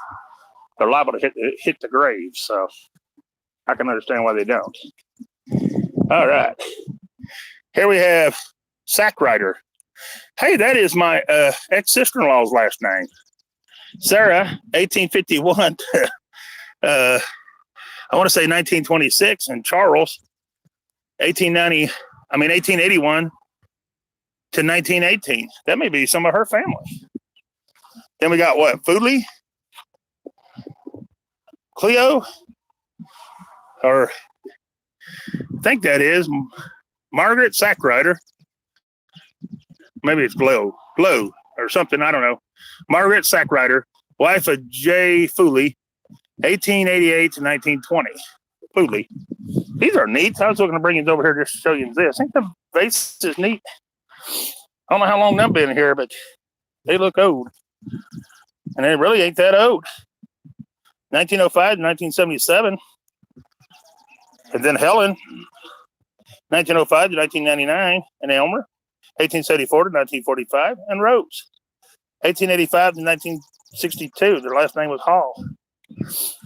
Speaker 1: they're liable to hit the graves. So I can understand why they don't. All right. Here we have Sackrider. Hey, that is my ex-sister-in-law's last name. Sarah, 1851 I want to say 1926, and Charles, 1881 to 1918. That may be some of her family. Then we got what? Foodley? Cleo? Or I think that is Margaret Sackrider. Maybe it's Glow or something. I don't know. Margaret Sackrider, wife of J. Fooley, 1888 to 1920. Fooley. These are neat. I was looking to bring these over here just to show you this. I think the vase is neat. I don't know how long they've been here, but they look old. And they really ain't that old. 1905 to 1977. And then Helen, 1905 to 1999. And Elmer, 1874 to 1945. And Rose, 1885 to 1962. Their last name was Hall.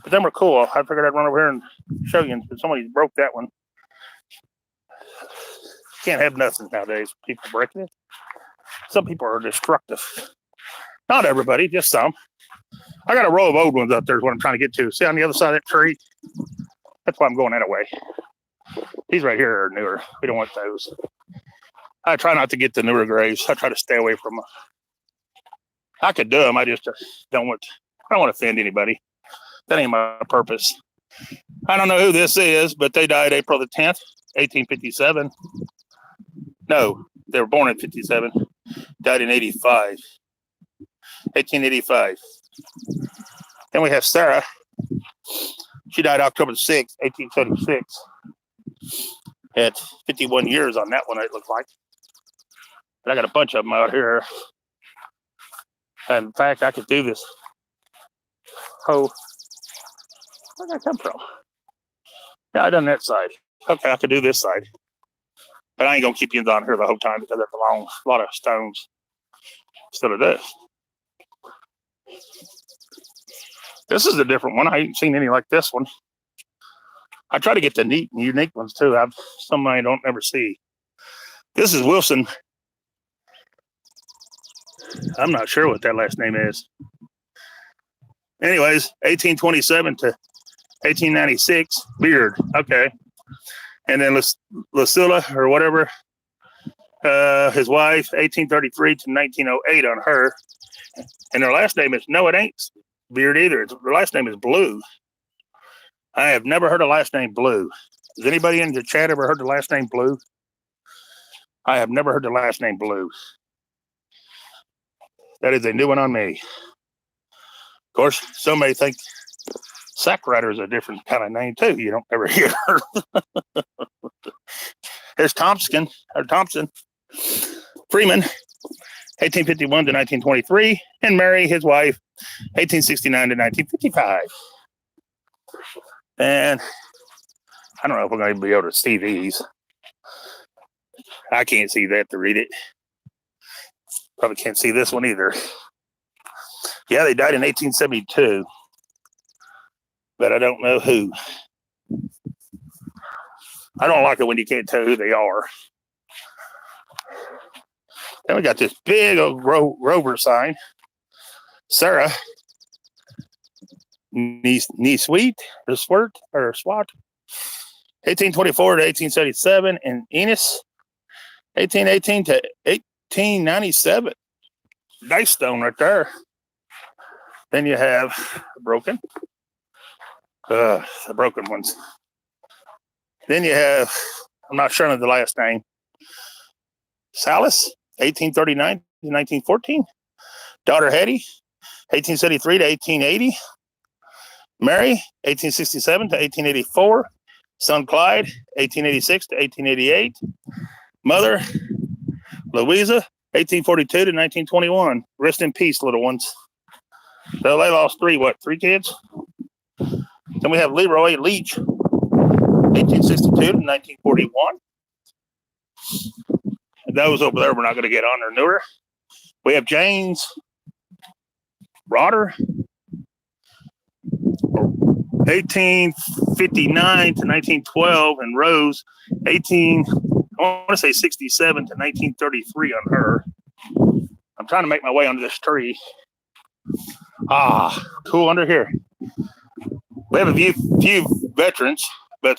Speaker 1: But them were cool. I figured I'd run over here and show you. But somebody broke that one. Can't have nothing nowadays. People breaking it. Some people are destructive. Not everybody, just some. I got a row of old ones up there is what I'm trying to get to. See on the other side of that tree? That's why I'm going that way. These right here are newer. We don't want those. I try not to get the newer graves. I try to stay away from them. I could do them. I just don't want to offend anybody. That ain't my purpose. I don't know who this is, but they died April the 10th, 1857. No, they were born in 57. Died in 1885. Then we have Sarah. She died October 6th, 1876. At 51 years on that one, it looks like. But I got a bunch of them out here. And in fact, I could do this. Oh, where'd that come from? Yeah, I done that side. Okay, I could do this side. But I ain't going to keep you down here the whole time because there's a lot of stones instead of this. This is a different one. I ain't seen any like this one. I try to get the neat and unique ones too. Some I don't ever see. This is Wilson. I'm not sure what that last name is. Anyways, 1827 to 1896, Beard. Okay. And then Lucilla or whatever, his wife, 1833 to 1908 on her. And her last name is, no, it ain't Beard either. Her last name is Blue. I have never heard a last name Blue. Has anybody in the chat ever heard the last name Blue? I have never heard the last name Blue. That is a new one on me. Of course, some may think Sack Rider is a different kind of name too. You don't ever hear. There's Thompson. Freeman, 1851 to 1923, and Mary, his wife, 1869 to 1955. And I don't know if we're going to be able to see these. I can't see that to read it. Probably can't see this one either. Yeah, they died in 1872, but I don't know who. I don't like it when you can't tell who they are. Then we got this big old rover sign. Sarah Swat, 1824 to 1877, and Enos, 1818 to 1897. Nice stone right there. Then you have the broken ones. Then you have, I'm not sure of the last name, Salas, 1839 to 1914. Daughter Hetty, 1873 to 1880. Mary, 1867 to 1884. Son Clyde, 1886 to 1888. Mother, Louisa, 1842 to 1921. Rest in peace, little ones. So they lost three kids? Then we have Leroy Leach, 1862 to 1941. And those over there we're not going to get on. They're newer. We have James Rotter, 1859 to 1912, and Rose, I want to say 67 to 1933 on her. I'm trying to make my way under this tree. Cool under here. We have a few veterans, but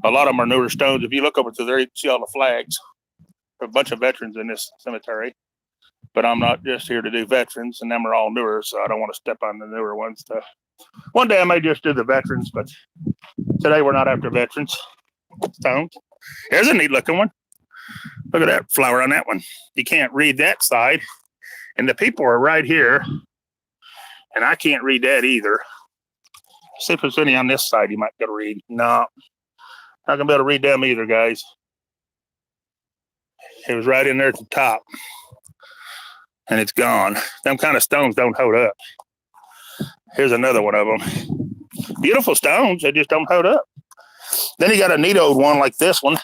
Speaker 1: a lot of them are newer stones. If you look over to there, you can see all the flags. There are a bunch of veterans in this cemetery, but I'm not just here to do veterans, and them are all newer, so I don't want to step on the newer ones. One day I may just do the veterans, but today we're not after veterans stones. There's a neat looking one. Look at that flower on that one. You can't read that side, and the people are right here, and I can't read that either. See if there's any on this side you might be able to read. No, not gonna be able to read them either, guys. It was right in there at the top, and it's gone. Them kind of stones don't hold up. Here's another one of them. Beautiful stones, they just don't hold up. Then you got a neat old one like this one,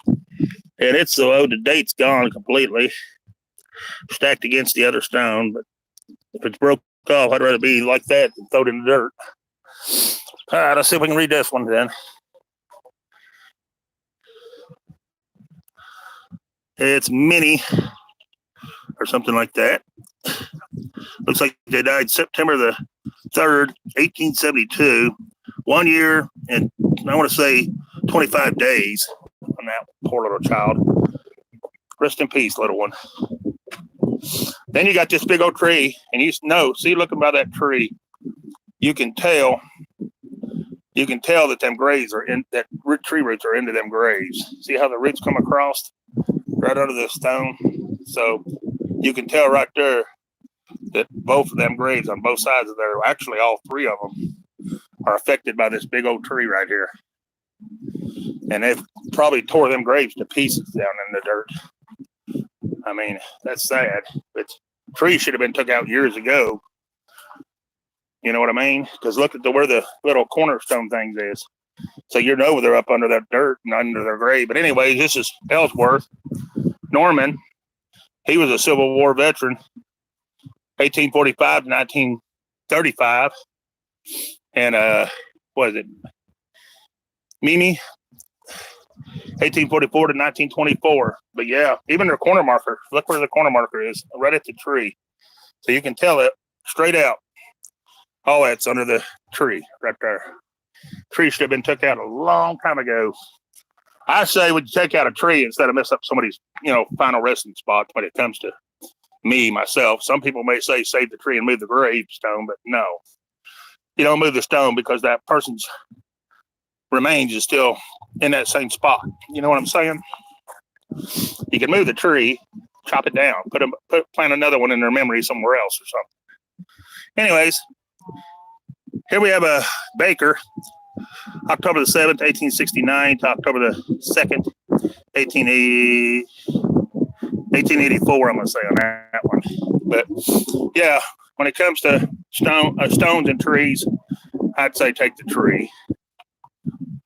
Speaker 1: and it's so old the date's gone completely, stacked against the other stone. But if it's broke off, I'd rather be like that than throw it in the dirt. All right, let's see if we can read this one then. It's Minnie or something like that. Looks like they died September the 3rd, 1872. 1 year and I want to say 25 days on that poor little child. Rest in peace, little one. Then you got this big old tree, and see, looking by that tree, you can tell that them graves are in, that tree roots are into them graves. See how the roots come across right under the stone? So you can tell right there that both of them graves on both sides of there, actually all three of them, are affected by this big old tree right here. And they've probably tore them graves to pieces down in the dirt. I mean, that's sad. But trees should have been took out years ago. You know what I mean? Because look at where the little cornerstone things is. So you know they're up under that dirt and under their grave. But anyways, this is Ellsworth Norman. He was a Civil War veteran, 1845 to 1935. And what is it? Mimi, 1844 to 1924. But yeah, even their corner marker. Look where the corner marker is, right at the tree. So you can tell it straight out. All that's under the tree right there. Tree should have been took out a long time ago. I say we take out a tree instead of mess up somebody's, final resting spot when it comes to me, myself. Some people may say save the tree and move the gravestone, but no. You don't move the stone because that person's remains is still in that same spot. You know what I'm saying? You can move the tree, chop it down, plant another one in their memory somewhere else or something. Anyways, here we have a Baker, October the 7th, 1869 to October the 2nd, 1884, I'm going to say on that one. But yeah, when it comes to stones and trees, I'd say take the tree.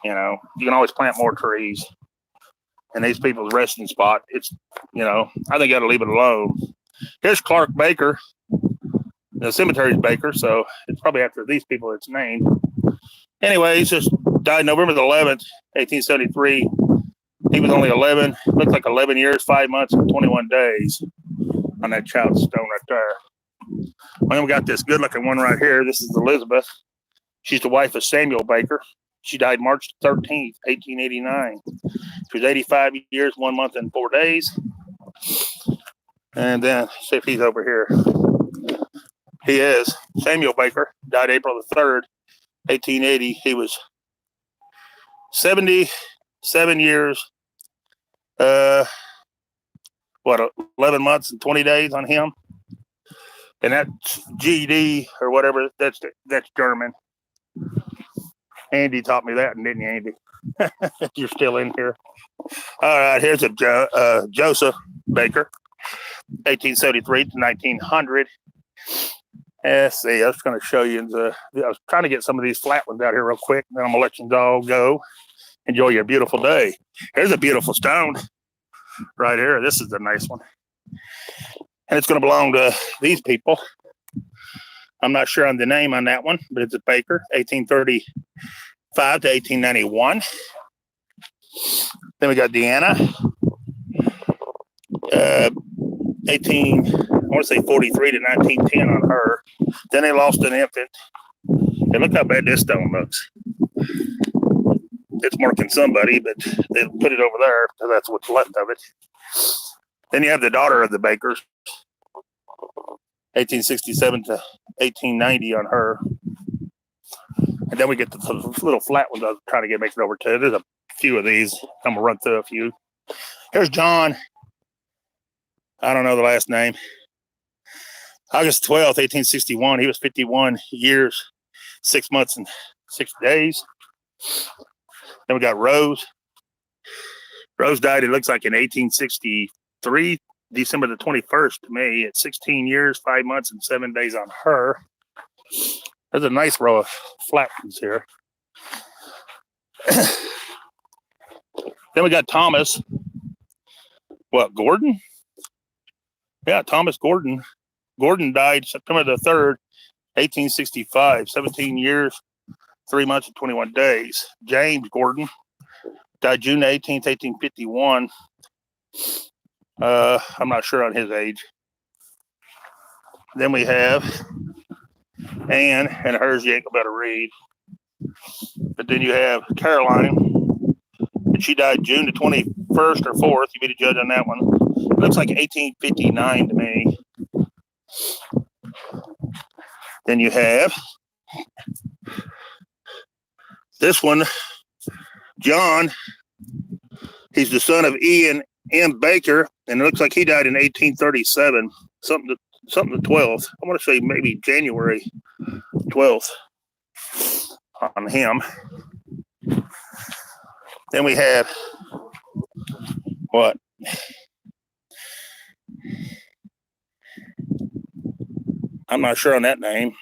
Speaker 1: You can always plant more trees. And these people's resting spot, it's, I think you got to leave it alone. Here's Clark Baker. The cemetery's Baker, so it's probably after these people it's named. Anyway, he's just died November the 11th, 1873. He was only 11, looked like 11 years, 5 months, and 21 days on that child stone right there. Well, we got this good-looking one right here. This is Elizabeth. She's the wife of Samuel Baker. She died March 13th, 1889. She was 85 years, 1 month, and 4 days. And then, see if he's over here. He is. Samuel Baker died April the 3rd, 1880. He was 77 years, 11 months and 20 days on him. And that's GD or whatever. That's German. Andy taught me that, didn't you, Andy? You're still in here. All right, here's a Joseph Baker, 1873 to 1900. Let's see, I was going to show you. I was trying to get some of these flat ones out here real quick, then I'm going to let you all go. Enjoy your beautiful day. Here's a beautiful stone right here. This is a nice one. And it's going to belong to these people. I'm not sure on the name on that one, but it's a Baker, 1835 to 1891. Then we got Deanna, 43 to 1910 on her. Then they lost an infant. And look how bad this stone looks. It's marking somebody, but they put it over there because that's what's left of it. Then you have the daughter of the Bakers, 1867 to 1890 on her. And then we get the little flat ones I was trying to make it over to. There's a few of these. I'm going to run through a few. Here's John. I don't know the last name. August 12th, 1861. He was 51 years, 6 months, and 6 days. Then we got Rose. Rose died, it looks like, in 1863, December the 21st to me, at 16 years, 5 months, and 7 days on her. There's a nice row of flat ones here. Then we got Thomas. Gordon? Yeah, Thomas Gordon. Gordon died September the 3rd, 1865, 17 years, 3 months, and 21 days. James Gordon died June 18th, 1851. I'm not sure on his age. Then we have Anne, and hers you ain't gonna be able to read. But then you have Caroline, and she died June the 21st or 4th. You be the judge on that one. It looks like 1859 to me. Then you have this one, John. He's the son of Ian M. Baker, and it looks like he died in 1837, something the 12th. I want to say maybe January 12th on him. Then we have what? I'm not sure on that name.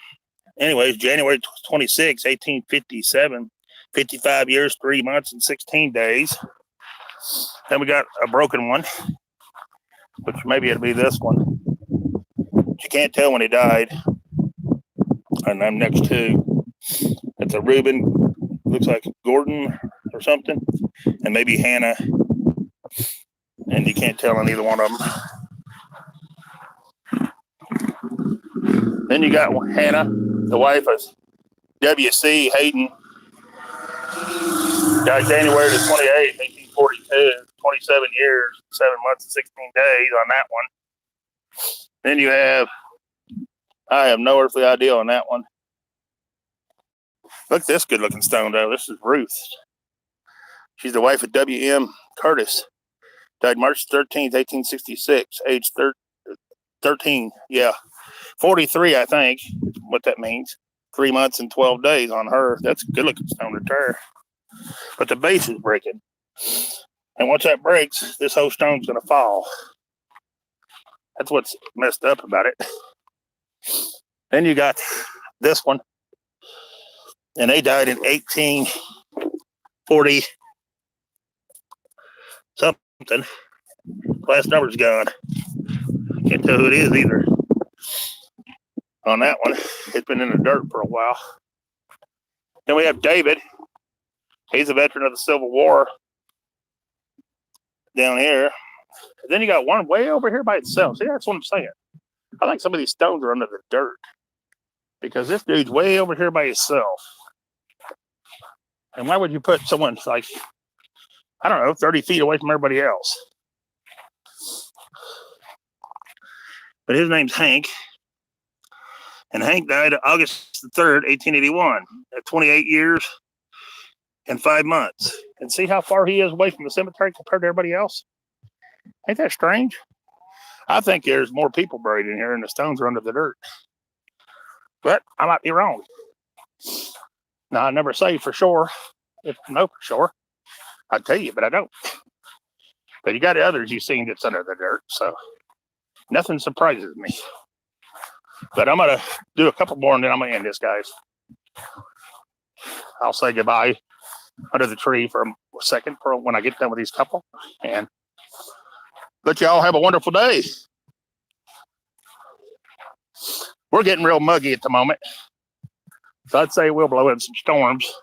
Speaker 1: Anyways, January 26, 1857, 55 years, 3 months, and 16 days. Then we got a broken one, which maybe it'll be this one. You can't tell when he died. And I'm next to, it's a Reuben, looks like Gordon or or something, and maybe Hannah, and you can't tell on either one of them. Then you got Hannah, the wife of W.C. Hayden, died January the 28th, 1842, 27 years, 7 months and 16 days on that one. Then you have, I have no earthly idea on that one. Look at this good looking stone though. This is Ruth. She's the wife of W.M. Curtis. Died March 13th, 1866, age 13. Yeah, 43, I think, what that means. 3 months and 12 days on her. That's a good looking stone to tear. But the base is breaking. And once that breaks, this whole stone's going to fall. That's what's messed up about it. Then you got this one. And they died in 1840 something. Last number's gone. Can't tell who it is either. On that one, it's been in the dirt for a while. Then we have David. He's a veteran of the Civil War down here. Then you got one way over here by itself. See, that's what I'm saying. I think some of these stones are under the dirt because this dude's way over here by himself. And why would you put someone like, I don't know, 30 feet away from everybody else? But his name's Hank. And Hank died August the 3rd, 1881, at 28 years and 5 months. And see how far he is away from the cemetery compared to everybody else? Ain't that strange? I think there's more people buried in here and the stones are under the dirt. But I might be wrong. Now, I never say for sure. If I know for sure, I'd tell you, but I don't. But you got others you've seen that's under the dirt, so nothing surprises me. But I'm going to do a couple more and then I'm going to end this, guys. I'll say goodbye under the tree for a second for when I get done with these couple. And let you all have a wonderful day. We're getting real muggy at the moment. So I'd say we'll blow in some storms.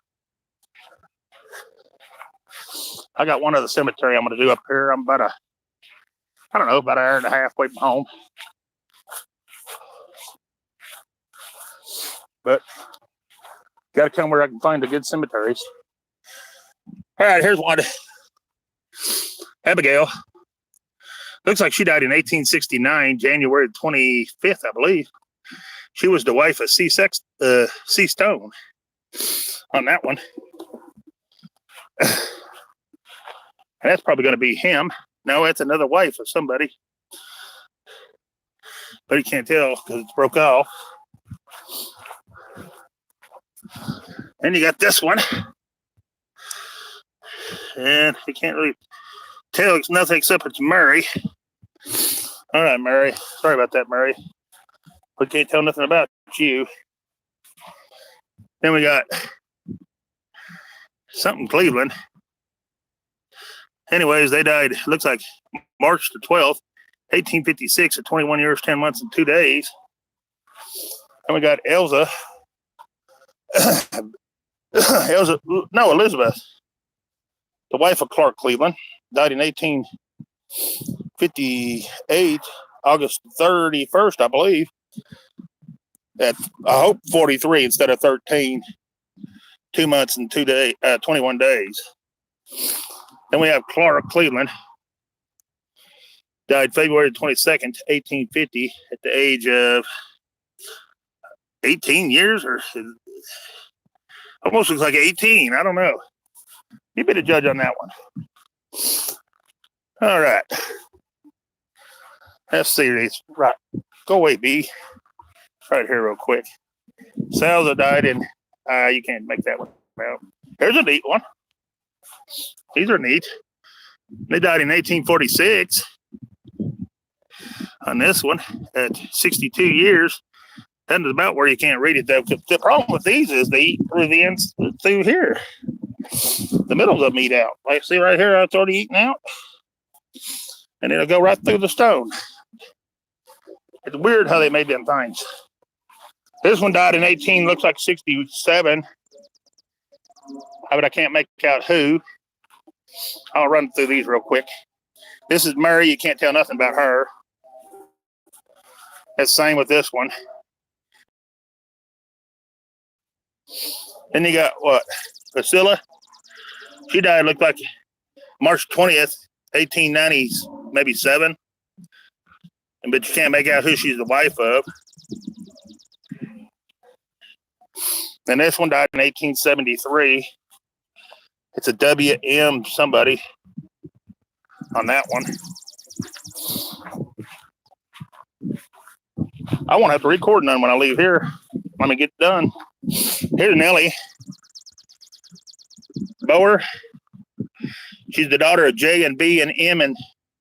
Speaker 1: I got one other cemetery I'm going to do up here. I'm about about an hour and a half away from home. But got to come where I can find the good cemeteries. All right, here's one. Abigail. Looks like she died in 1869, January 25th, I believe. She was the wife of C. Stone on that one. And that's probably going to be him. No, that's another wife of somebody. But you can't tell because it's broke off. And you got this one. And you can't really tell it's nothing except it's Mary. All right, Mary. Sorry about that, Mary. We can't tell nothing about you. Then we got something Cleveland. Anyways, they died, looks like March the 12th, 1856 at 21 years, 10 months, and 2 days. And we got Elizabeth. The wife of Clark Cleveland, died in 1858, August 31st, I believe. At, I hope 43 instead of 13. 2 months and 21 days. Then we have Clark Cleveland, died February 22nd, 1850, at the age of 18 years, or almost looks like 18. I don't know. You be the judge on that one. All right. Let's see these. Right. Go away, B. Right here real quick. Salza died in, you can't make that one out. Here's a neat one. These are neat. They died in 1846 on this one at 62 years. That is about where you can't read it, though. The problem with these is they eat through the ends through here. The middles of them eat out. Like, see right here, it's already eaten out. And it'll go right through the stone. It's weird how they made them things. This one died in looks like 67. but I can't make out who. I'll run through these real quick. This is Mary. You can't tell nothing about her. That's the same with this one. Then you got what? Priscilla. She died, looked like March 20th, 1890s, maybe 7. But you can't make out who she's the wife of. And this one died in 1873. It's a W.M. somebody on that one. I won't have to record none when I leave here. Let me get done. Here's Nellie Bower. She's the daughter of J and B and M and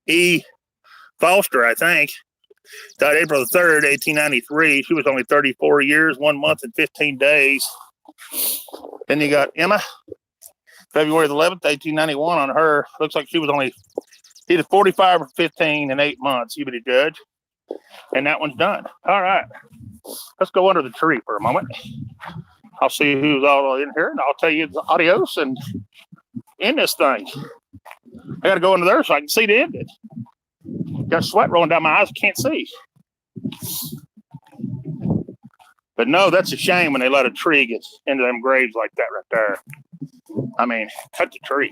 Speaker 1: E Foster, I think. Died April 3rd, 1893. She was only 34 years, 1 month, and 15 days. Then you got Emma, February 11th, 1891 on her. Looks like she was only either 45 or 15 and 8 months. You be the judge. And that one's done. All right. Let's go under the tree for a moment. I'll see who's all in here, and I'll tell you the adios and end this thing. I got to go under there so I can see the ending. Got sweat rolling down my eyes. I can't see. But no, that's a shame when they let a tree get into them graves like that right there. I mean, cut the tree.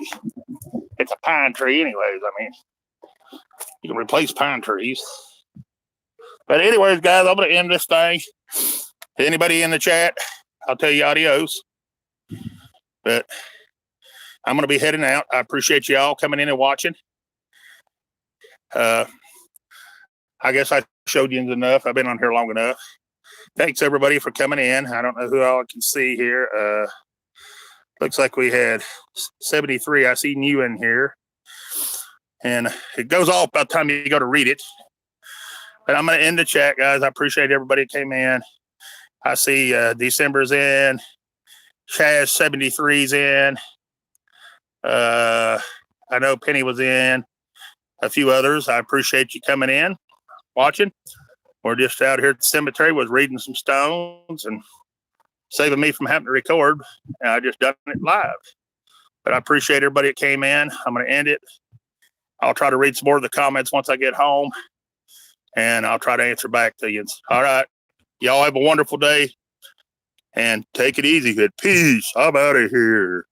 Speaker 1: It's a pine tree anyways. I mean, you can replace pine trees. But anyways, guys, I'm going to end this thing. Anybody in the chat, I'll tell you adios. But I'm going to be heading out. I appreciate you all coming in and watching. I guess I showed you enough. I've been on here long enough. Thanks, everybody, for coming in. I don't know who all I can see here. Looks like we had 73. I seen you in here. And it goes off by the time you go to read it. But I'm going to end the chat, guys. I appreciate everybody that came in. I see December's in. Chaz 73's in. I know Penny was in. A few others. I appreciate you coming in, watching. We're just out here at the cemetery, was reading some stones and saving me from having to record. And I just done it live. But I appreciate everybody that came in. I'm going to end it. I'll try to read some more of the comments once I get home. And I'll try to answer back to you. All right. Y'all have a wonderful day. And take it easy. Good. Peace. I'm out of here.